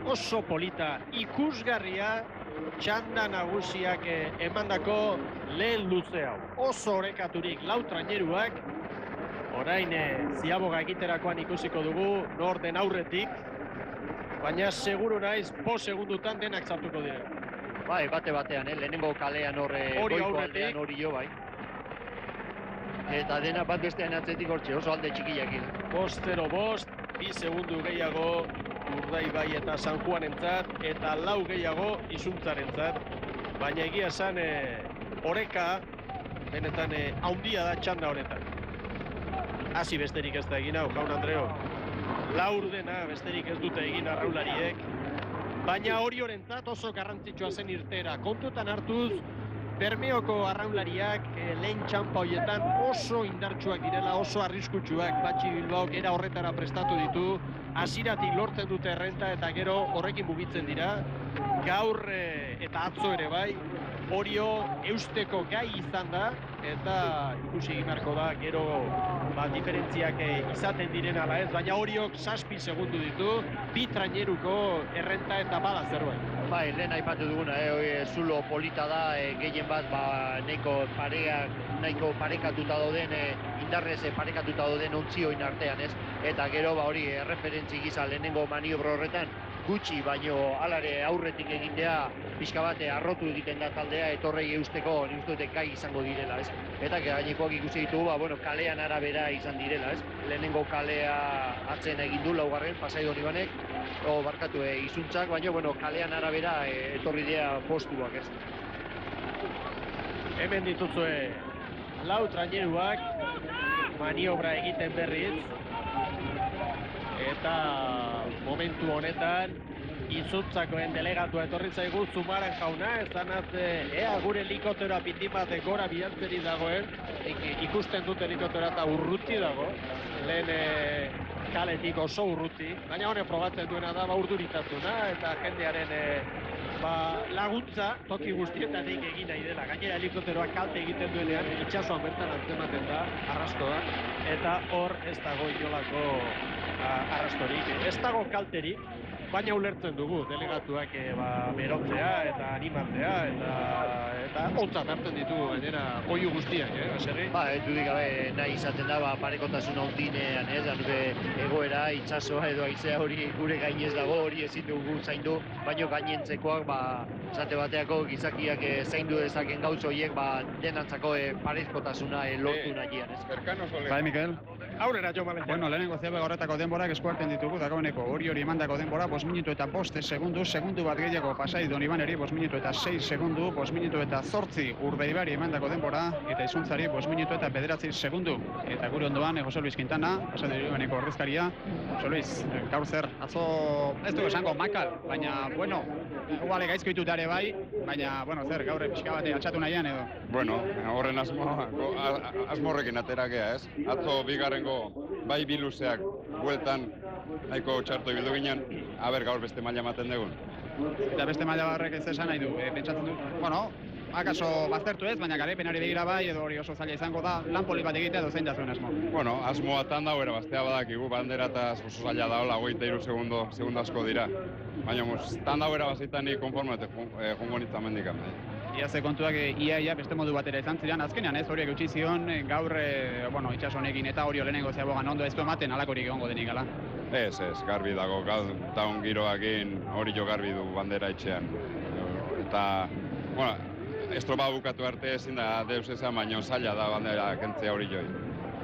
oso polita ikusgarria txanda nagusiak emandako lehen luze hau. Oso orekaturik lau traineruak, orain ziaboga egiterakoan ikusiko dugu nor den aurretik, baina seguru naiz 5 segundutan denak sartuko dira. Bate-batean, lehenengo kalean goiko aldean hori jo, Eta dena bat bestean atzetik hortxe, oso alde txikiakin. 5-0-5, 2 segundu gehiago Urdaibai eta San Juanentzat, eta 4 gehiago Izuntzarentzat. Baina egia esan oreka, benetan haundia da txanda honetan. Hasi besterik ez da egin hau, Jaun Andreo. Laurdena besterik ez dute egin arraulariek. Baina Oriorentzat oso garrantzitsua zen irtera. Kontutan hartuz, Bermeoko arraunlariak lehen txampa horietan oso indartsuak direla, oso arriskutsuak. Patxi Bilbaok era horretara prestatu ditu, hasieratik lortzen dute errenta eta gero horrekin mugitzen dira. Gaur eta atzo ere bai, Orio eusteko gai izan da, eta ikusi egin beharko da gero diferentziak izaten diren ala ez, baina Oriok 7 segundu ditu, 2 traineruko errenta eta bada zerbait. Bai, lehen aipatu duguna, zulo polita da, gehien bat nahiko parekatuta dauden, indarrez parekatuta dauden ontzioin artean, ez? Eta gero hori erreferentzi gisa lehenengo maniobro horretan, gutxi, baino alare aurretik egitea, pixka bat arrotu egiten da taldea, etorrei eusteko, nik uste dute gai izango direla, ez? Eta gainekoak ikusi ditugu, kalean arabera izan direla, ez? Lehenengo kalea atzen egin du laugarren, Pasaido Ibanek, barkatu izuntzak, baina kalean arabera etorri dira postuak, ez? Hemen dituzue lau traineruak maniobra egiten berriz, eta momentu honetan izutzakoen delegatua etorri zaigu Zumaran jauna, esanaz ea gure helikopteroa pitin bat gora bidaltzeri dagoen, ikusten dut helikopteroa eta urruti dago, lehen kaletik oso urruti, baina honek probatzen duena da urduritasuna eta jendearen laguntza toki guztietatik egin nahi dela. Gainera helikopteroa kalte egiten duenean itsasoan bertan antzematen da arrastoa, eta hor ez dago inolako arrastorik, ez dago kalterik, baina ulertzen dugu delegatuak berotzea eta animatzea eta ontzat hartzen ditugu gainera oihu guztiak, Sergi? Dudik gabe nahi izaten da parekotasun handinean, ez? Egoera, itsasoa edo haizea hori gure gainez dago, hori ezin dugu zaindu, baina gainentzekoak esate bateako gizakiak zaindu dezaken gauz horiek denantzako parekotasuna lortu nahian, ez? Bai, Mikel? Aurrera, Jo Valentin. Bueno, lehenengo ziabe horretako denborak eskuarten ditugu, dagoeneko hori emandako denbora, 5 minutu eta 5 segundu bat gehiago Pasaido Ibaneri, 5 minutu eta 6 segundu, 5 minutu eta 8 Urdaibari emandako denbora, eta Izuntzari 5 minutu eta 9 segundu. Eta gure ondoan, Jose Luis Quintana, Pasaido Ibaneko ordezkaria. Jose Luis, gaur zer, atzo ez dugu esango makal, baina, bueno, iguale gaizko ditutare bai, baina, bueno, zer, gaur pixka bate atxatu nahian edo. Bueno, horren asmorrekin aterakea, ez? Atzo bigarrengo bai biluzeak bueltan nahiko txarto ibildu ginen, gaur beste maila ematen dugun. Eta beste maila horrek ez esan nahi du, pentsatzen du, bueno, akaso baztertu ez, baina garapenari begira bai, edo hori oso zaila izango da, lan poli bat egitea edo zein da zuen asmo. Bueno, asmoatan da, bastea badakigu, banderataz oso zaila da, 23 segundo asko dira. Baina, tan da bazitan ni konformete jongo nintzen mendikan. Iazte kontuak ia beste modu batera izan ziren, azkenean ez horiek utzi zion, gaur, itxasonekin eta hori lehenengo zeabogan ondo ez du ematen alakorik egongo denik, ala? Ez, garbi dago, taun giroakin hori jo garbi du bandera etxean. Eta, bueno, estropa bukatu arte ezin da deus esan, baina zaila da bandera kentzea hori joi.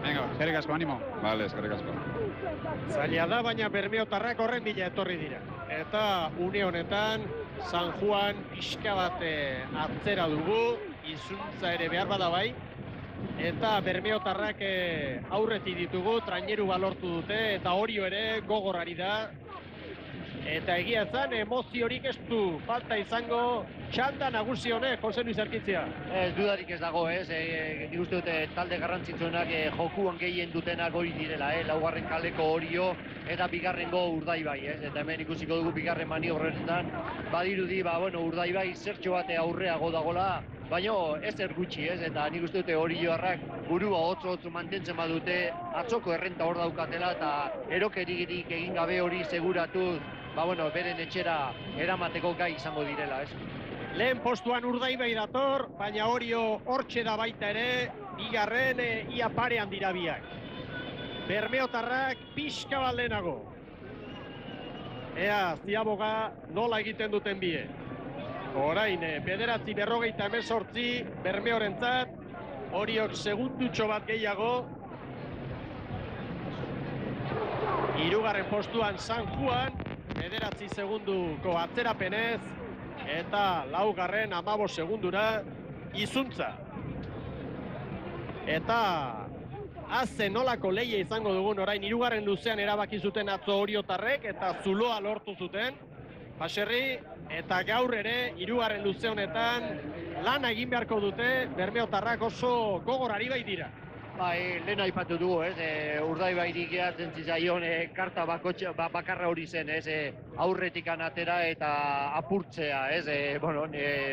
Venga, eskerrik asko, animo. Vale, eskerrik asko. Zaila da, baina bermeotarrak horren bila etorri dira. Eta une honetan, San Juan pixka bat atzera dugu, izuntza ere behar bada bai. Eta bermeotarrak aurretik ditugu, traineru balortu dute, eta Orio ere gogorrari da. Eta egia ezan, emoziorik ez du falta izango txanda nagusi honek, Jose Luis Arkitzia. Ez dudarik ez dago, ez? Nik uste dute talde garrantzitsuenak jokuan gehien dutenak hori direla, laugarren kaleko Orio eta bigarrengo Urdaibai, ez? Eta hemen ikusiko dugu bigarren maniobretan, badirudi, Urdaibai zertxo bate aurreago dagola, baina ez gutxi, ez? Eta nik uste dute Orioarrak burua hotz mantentzen badute, atzoko errenta hor daukatela eta erokeririk egin gabe hori seguratu, beren etxera eramateko gai izango direla, ez? Lehen postuan Urdaibai dator, baina Orio hortxe da baita ere, bigarren ia parean dira biak. Bermeotarrak pixka bat lehenago. Ea, ziaboga nola egiten duten bie. Orain, 9:48 Bermeorentzat, Oriok segundutxo bat gehiago. Hirugarren postuan San Juan, 9 segunduko atzerapenez, eta laugarren 15 segundura Izuntza. Eta aze nolako leia izango dugun orain hirugarren luzean erabaki zuten atzo Oriotarrek eta zuloa lortu zuten. Baserri, eta gaur ere hirugarren luze honetan lana egin beharko dute, bermeotarrak oso gogor ari baitira. Bai, lehen aipatu dugu, Urdaibairi gehatzen zitzaion karta bakarra hori zen, aurretik atera eta apurtzea,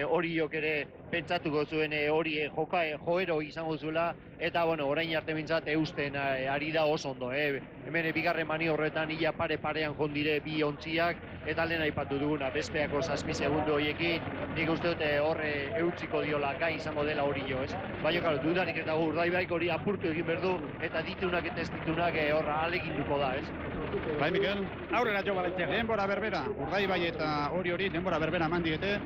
horiok ere pentsatuko zuen hori joero izango zuela, eta orain arte mintzat eusten ari da oso ondo. Hemen bigarren maniobretan ia pare-parean jondire bi ontziak, eta lehen aipatu duguna, bezpeako 7 segundu horiekin, nik uste dute horre eutziko diola gai izango dela hori jo, Baina, dudarik ez dago Urdaibaik hori apurtu egin berdu, eta ditunak eta ez ditunak horra aleginduko da, Bai, Mikel? Aurrera jo Valentziaga. Denbora berbera, Urdaibai eta hori denbora berbera eman diete,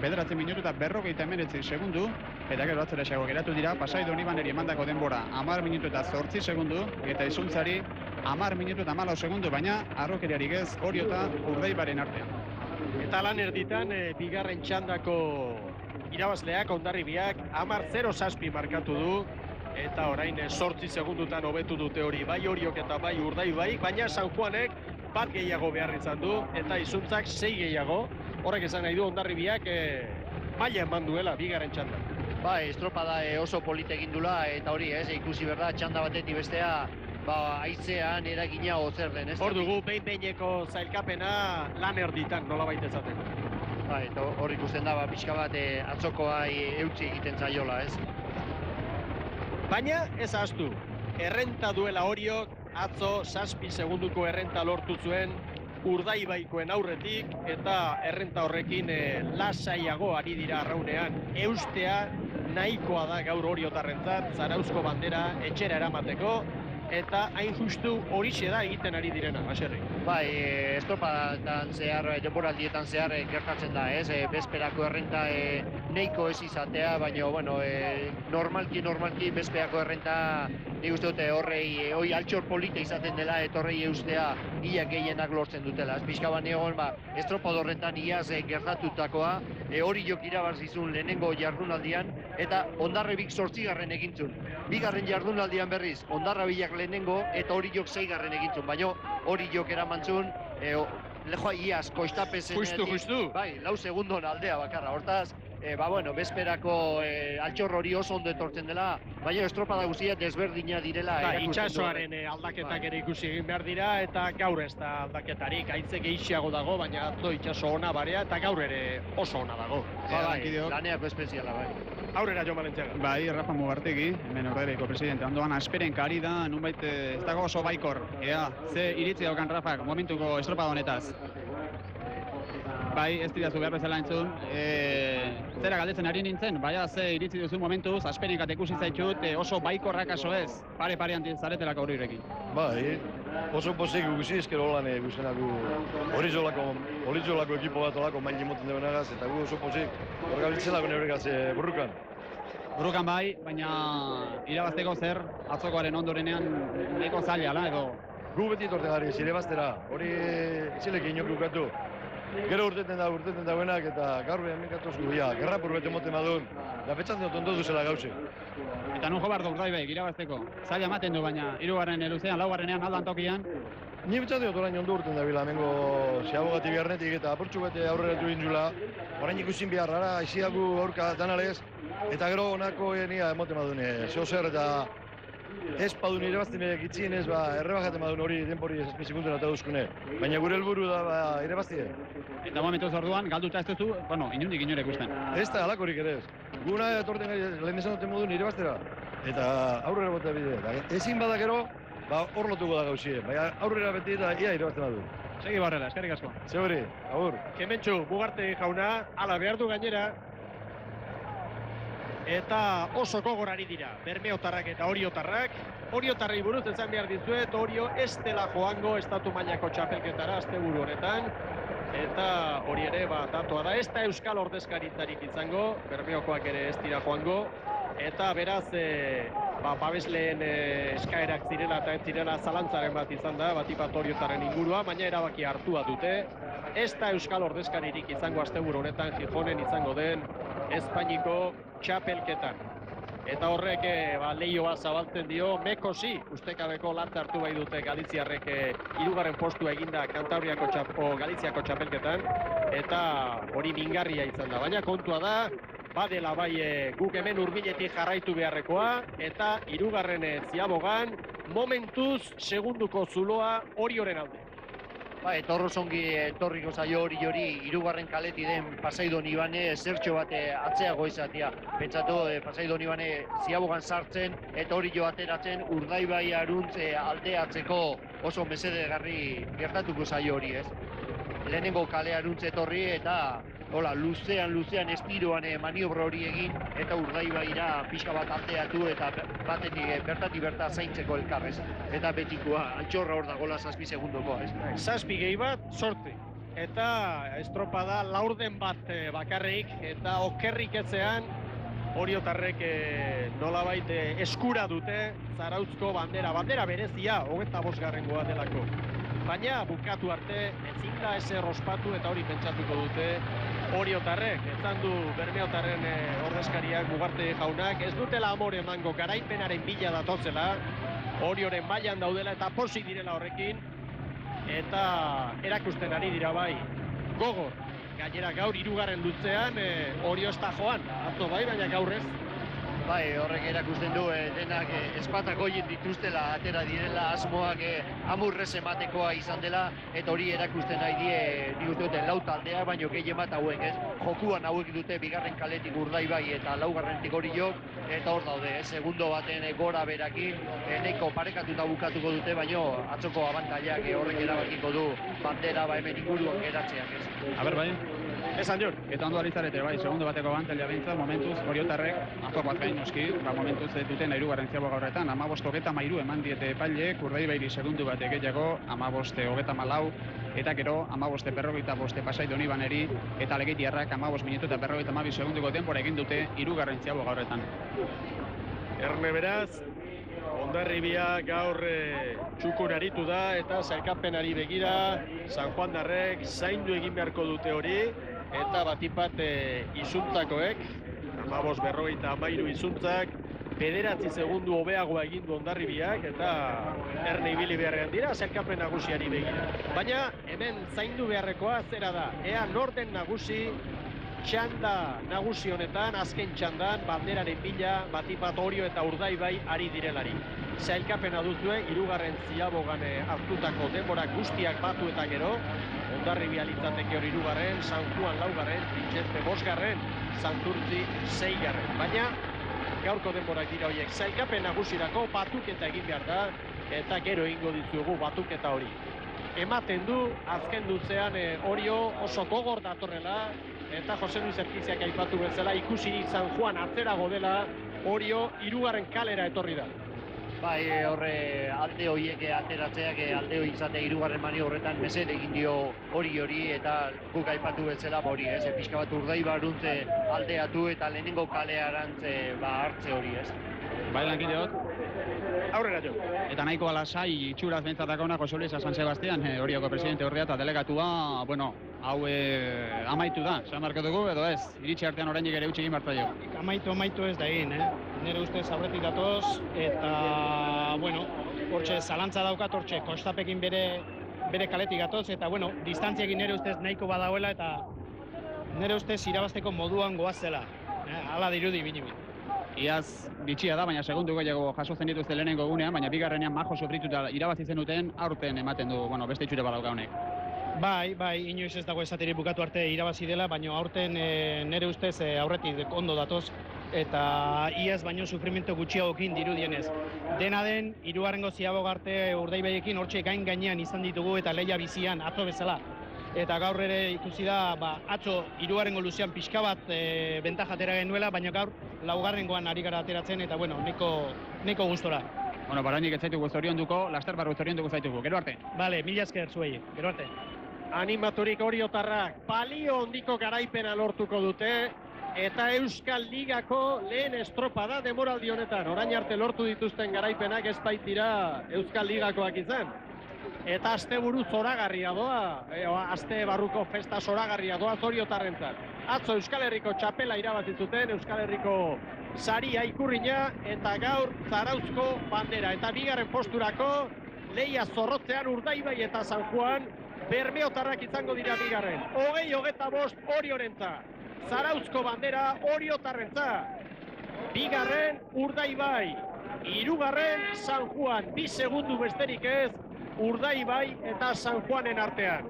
9 minutu eta 59 segundu, eta gero atzera xago geratu dira, Pasai Donibaneri emandako denbora 10 minutu eta 8 segundu, eta Izuntzari 10 minutu eta 14 segundu, baina arrokeriarik ez Orio eta Urdaibaren artean. Eta lan erditan, bigarren txandako irabazleak, Hondarribiak, 10-0-7 markatu du, eta orain 8 segundutan hobetu dute hori, bai Oriok eta bai Urdaibaik, baina San Juanek bat gehiago behar izan du, eta Izuntzak 6 gehiago. Horrek esan nahi du Hondarribiak maila eman duela bigarren txanda. Bai, estropada oso polite egin dula, eta hori, ikusi berda, txanda batetik bestea, aizean eragina zer den, Hor dugu, behin-behineko zailkapena lan erditan, nolabait ezateko. Bai, eta hor ikusten da, pixka bat atzokoa eutzi egiten zaiola, Baina, ez ahaztu, errenta duela Oriok, atzo 7 segunduko errenta lortu zuen Urdaibaikoen aurretik, eta errenta horrekin lasaiago ari dira arraunean. Eustea nahikoa da gaur Oriotarrentzat, Zarauzko bandera etxera eramateko, eta hain justu horixe da egiten ari direna, Baserri. Bai, estropadatan zehar, denboraldietan zehar gertatzen da, bezperako errenta nahiko ez izatea, baina, normalki bezperako errenta nik uste dute hori altxor polita izaten dela, etorrei eustea ia gehienak lortzen dutela. Ez pixka bat negon, estropadorretan iaz gertatutakoa, hori jok irabazizun lehenengo jardunaldian, eta Hondarribik 8 egintzun. Bigarren jardunaldian berriz, Hondarribiak lehenengo, eta hori jok 6 egintzun, baina hori jok eramantzun, lehoa iaz, koiztapezen... Justu! Bai, 4 segundon aldea bakarra, hortaz, bezperako altxor hori oso ondo etortzen dela, baina estropada guztia desberdina direla. Itxasoaren aldaketak ere ikusi egin behar dira, eta gaur ez da aldaketarik. Haitze gehiago dago, baina atzo itxaso ona barea, eta gaur ere oso ona dago. Laneako espeziala, bai. Aurrera jo Valentziaga. Bai, Rafa Mugartegi, hemen Urdaibaiko presidente, ondoan asperen kari da, nunbait ez dago oso baikor. Ze iritzi daukan Rafak momentuko estropada honetaz? Bai, ez didazu behar bezala entzun, zera galdetzen ari nintzen, baina ze iritzi duzu momentuz, asperenkat ikusi zaitxut, oso baikorrak aso ez, pare-parean zaretelako horirekin. Bai, oso pozik ikusi ezkero holan guztenako horitzolako ekipo bat olako maili moten debenagaz, eta gu oso pozik hor gabiltzelako nebrekaz burrukan. Burrukan bai, baina irabazteko zer, atzokoaren ondorenean nahiko zaila, edo? Gu beti etorten gari, zire baztera, hori zilek inok ukatu. Gero urteten dauenak eta gaur hemen katozku dira, gerrapur bete moten badun, da petxatzen dut ondo duzela gauze. Eta nun jo behar du Urdaibaik irabazteko? Zaila ematen du, baina 3. luzean, 4. aldan tokian? Ni petxatzen dut orain ondo urten dabila, hemengo ziabogati biharnetik eta apurtxu bete aurreratu indula. Orain ikusin biharrara, aiziagu aurka danalez, eta gero honako enia emoten badune, zeo zer eta ez padun irebaztinek itzienez, errebajaten badun hori denpori 7 sekundera eta duzkune. Baina gure helburu da irebaztie. Eta momentuz orduan, galduta ez duzu, inundik inore ikusten. Ez da, alakorik ere ez. Guna etorten gari lehen esan duten modun irebaztera. Eta aurrera bota bide. Ezin bada gero, hor lotuko da gauzie. Baina aurrera beti eta ia irabazten badu. Segi barrela, eskerrik asko. Zehori, agur. Kementxu, Mugarte jauna, ala behar du gainera. Eta oso gogorari dira, Bermeotarrak eta Oriotarrak. Oriotarrei buruz esan behar dizuet, Orio ez dela joango estatu mailako txapelketara asteburu honetan. Eta hori ere, datua da, ez da euskal ordezkaritzarik izango, Bermeokoak ere ez dira joango. Eta beraz, babesleen eskaerak zirela eta ez zirela zalantzaren bat izan da, batipat Oriotarren ingurua, baina erabakia hartua dute. Ez da euskal ordezkaririk izango asteburu honetan, Gijonen izango den Espainiko txapelketan. Eta horrek lehioa zabaltzen dio, Mekosi, ustekabeko latza hartu bai dute Galiziarrek 3. postua eginda Kantabriako Galiziako txapelketan, eta hori mingarria izan da. Baina kontua da, badela bai guk hemen hurbiletik jarraitu beharrekoa, eta hirugarren ziabogan momentuz segunduko zuloa Orioren alde. Ba, etorrozongi etorriko zaio hori hirugarren kaleti den Pasaidon Ibane zertxo bat atzeago izatea. Pentsatu Pasaidon Ibane ziabogan sartzen eta hori ateratzen Urdaibai aruntz aldeatzeko oso mesedegarri gertatuko zaio hori, ez? Lehenengo kale aruntz etorri eta hola, luzean estiroan maniobra hori egin eta Urdaibaira pixka bat aldeatu eta bertatik berta zaintzeko elkarrez. Eta betikoa, altxorra hor dagoela 7 segundoko, ez? 7 gehi bat, sorte. Eta estropada laurden bat bakarrik eta okerrik etzean Oriotarrek nolabait eskura dute Zarautzko bandera berezia, 25. delako. Baina bukatu arte ezin da ezer ospatu eta hori pentsatuko dute Oriotarrek. Ezan du Bermeotarren ordezkariak Ugarte jaunak, ez dutela amore emango garaipenaren bila datozela, Orioren mailan daudela eta pozik direla horrekin, eta erakusten ari dira bai gogor. Gainera gaur hirugarren luzean Orio ez da joan, atzo bai, baina gaur ez. Bai, horrek erakusten du denak ezpatak hoien dituztela, atera direla, asmoak amurrez ematekoa izan dela, eta hori erakusten nahi nik uste dute lau taldea, baino gehien bat hauek, ez? Jokuan hauek dute bigarren kaletik Urdaibai eta laugarrenetik Oriok, eta hor daude, segundo baten gora berakin, nahiko parekatuta bukatuko dute, baino atzoko abantailak horrek erabakiko du bandera hemen inguruan geratzeak, ez? Aber bai? Esan jor. Eta ondo alizarete, bai, segundo bateko abantaila bintzat, momentuz, Oriotarrek, apur bat gain noski, momentuz duten hirugarren ziaboga horretan, 15-23 eman diete epaileek, Urdaibairi segundu bat gehiago, 15-34, eta gero 15-45 Pasaidon Ibaneri, eta Legeitiarrak 15 minutu eta 52 segunduko denbora egin dute hirugarren ziaboga horretan. Erne beraz, Hondarribia gaur txukun aritu da eta sailkapenari begira San Juan darrek zaindu egin beharko dute hori eta batipat izuntzakoek 15-53 izuntzak 9 segundu hobeagoa egin du Hondarribiak eta erne ibili beharrean dira sailkapen nagusiari begira. Baina hemen zaindu beharrekoa zera da, ea norden nagusi txanda nagusi honetan, azken txandan, banderaren bila, batipat Orio eta Urdaibai ari direlari. Sailkapena duzue, hirugarren ziabogan hartutako denborak guztiak batu eta gero, Hondarribia litzateke hori hirugarren, San Juan laugarren, Trinchete bosgarren, Santurtzi seigarren. Baina, gaurko denborak dira horiek, sailkapen nagusirako batuketa egin behar da, eta gero egingo dizugu batuketa hori. Ematen du, azken dutzean Orio oso gogor datorrela, eta Jose Luis Erkiziak aipatu bezala ikusirik San Juan atzerago dela Orio hirugarren kalera etorri da. Bai, horre alde horiek ateratzeak alde hori izate hirugarren maniobretan mesede egin dio hori eta guk aipatu bezala hori, ez? Pixka bat Urdaibai aruntze aldeatu eta lehenengo kalearantz hartze hori, ez? Bai, lankideok. Aurrera jo. Eta nahiko alasai itxuraz bentsatako ona Jose Luis San Sebastian, Orioko presidente horrea eta delegatua, bueno, hau amaitu da, esan markatuko edo ez, iritsi artean orainik ere utzi egin bartzaio. Amaitu ez da egin, nire ustez aurretik datoz, eta, bueno, hortxe zalantza daukat, hortxe Kostapekin bere kaletik gatoz, eta, bueno, distantziakin nire ustez nahiko badagoela, eta nire ustez irabazteko moduan goazela, hala dirudi binibi. Iaz bitxia da, baina segundu gehiago jaso zen dituzte lehenengo egunean, baina bigarrenean majo sufrituta irabazi zenuten, aurten ematen du, bueno, beste itxure badauka honek. Bai, inoiz ez dago esateri bukatu arte irabazi dela, baina aurten nire ustez aurretik ondo datoz, eta iaz baino sufrimento gutxiagokin dirudienez. Dena den, hirugarrengo ziaboga arte Urdaibaiekin hortxe gainean izan ditugu eta lehia bizian atzo bezala. Eta gaur ere ikusi da, atzo hirugarrengo luzean pixka bat bentaja atera genuela, baina gaur laugarrengoan ari gara ateratzen eta, bueno, neko gustora. Bueno, barainik ez zaitugu zorionduko, laster barru zorionduko zaitugu, gero arte. Bale, mila esker zuei, gero arte. Animaturik Oriotarrak, balio hondiko garaipena lortuko dute, eta Euskal Ligako lehen estropada demoraldi honetan. Orain arte lortu dituzten garaipenak ez baitira Euskal Ligakoak izan. Eta asteburu zoragarria doa, aste barruko festa zoragarria doa Oriotarrentzat. Atzo Euskal Herriko txapela irabazi zuten, Euskal Herriko saria ikurrina, eta gaur Zarautzko bandera. Eta bigarren posturako lehia zorrotzean Urdaibai eta San Juan, Bermeotarrak izango dira bigarren. 20-25 Oriorentzat. Zarauzko bandera Oriotarrentzat. Bigarren Urdaibai, hirugarren San Juan, 2 segundu besterik ez Urdaibai eta San Juanen artean.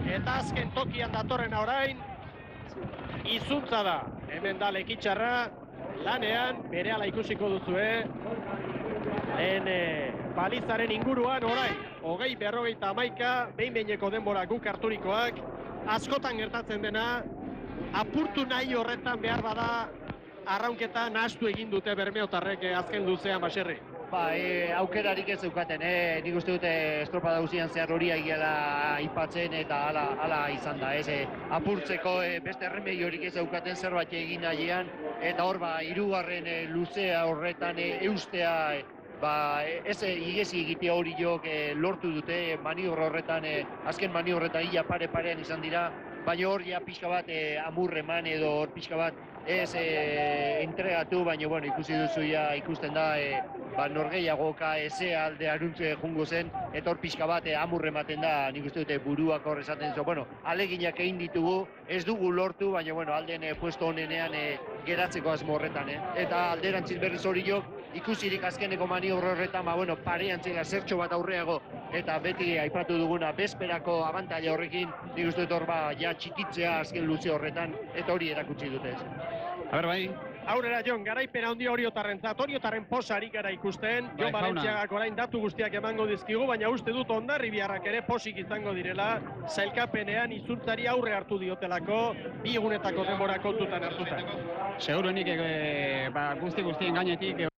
Eta azken tokian datorrena orain, Izuntza da. Hemen da Lekitxarra, lanean, berehala ikusiko duzue. Lehen balizaren inguruan orain, 20:41, behin-behineko denbora guk harturikoak, askotan gertatzen dena, apurtu nahi horretan behar bada, arraunketa nahastu egin dute Bermeotarrek azken luzean Baserri. Aukerarik ez zeukaten, nik uste dute estropada guztian zehar hori aigiala aipatzen eta hala izan da, apurtzeko beste erremediorik ez zeukaten zerbait egin nahiean, eta hor hirugarren luzea horretan eustea, ez igezi egitea hori jok lortu dute maniobra horretan, azken maniobra horretan ia pare-parean izan dira, baina hor ja pixka bat amurre eman edo hor pixka bat ez entregatu, baina bueno, ikusi duzu ja ikusten da norgehiagoka ezea alde aruntze jungo zen, eta hor pixka bat amurre ematen da, nik uste dute buruak hor esaten zu, bueno, aleginak egin ditugu, ez dugu lortu, baina bueno, alden puesto honenean geratzeko asmo horretan, eta alderantziz berriz hori jok, ikusirik azkeneko maniobra horretan, bueno, parean zela zertxo bat aurreago, eta beti aipatu duguna bezperako abantaila horrekin, nik uste dut hor ja txikitzea azken luze horretan, eta hori erakutsi dute. A ber, bai. Aurrera, Jon, garaipen handia Oriotarrentzat, Oriotarren posari gara ikusten, Jon Valentziagak orain datu guztiak emango dizkigu, baina uste dut Hondarribiarrak ere posik izango direla, sailkapenean Izuntzari aurre hartu diotelako, 2 egunetako denbora kontutan hartuta. Seguruenik guztien gainetik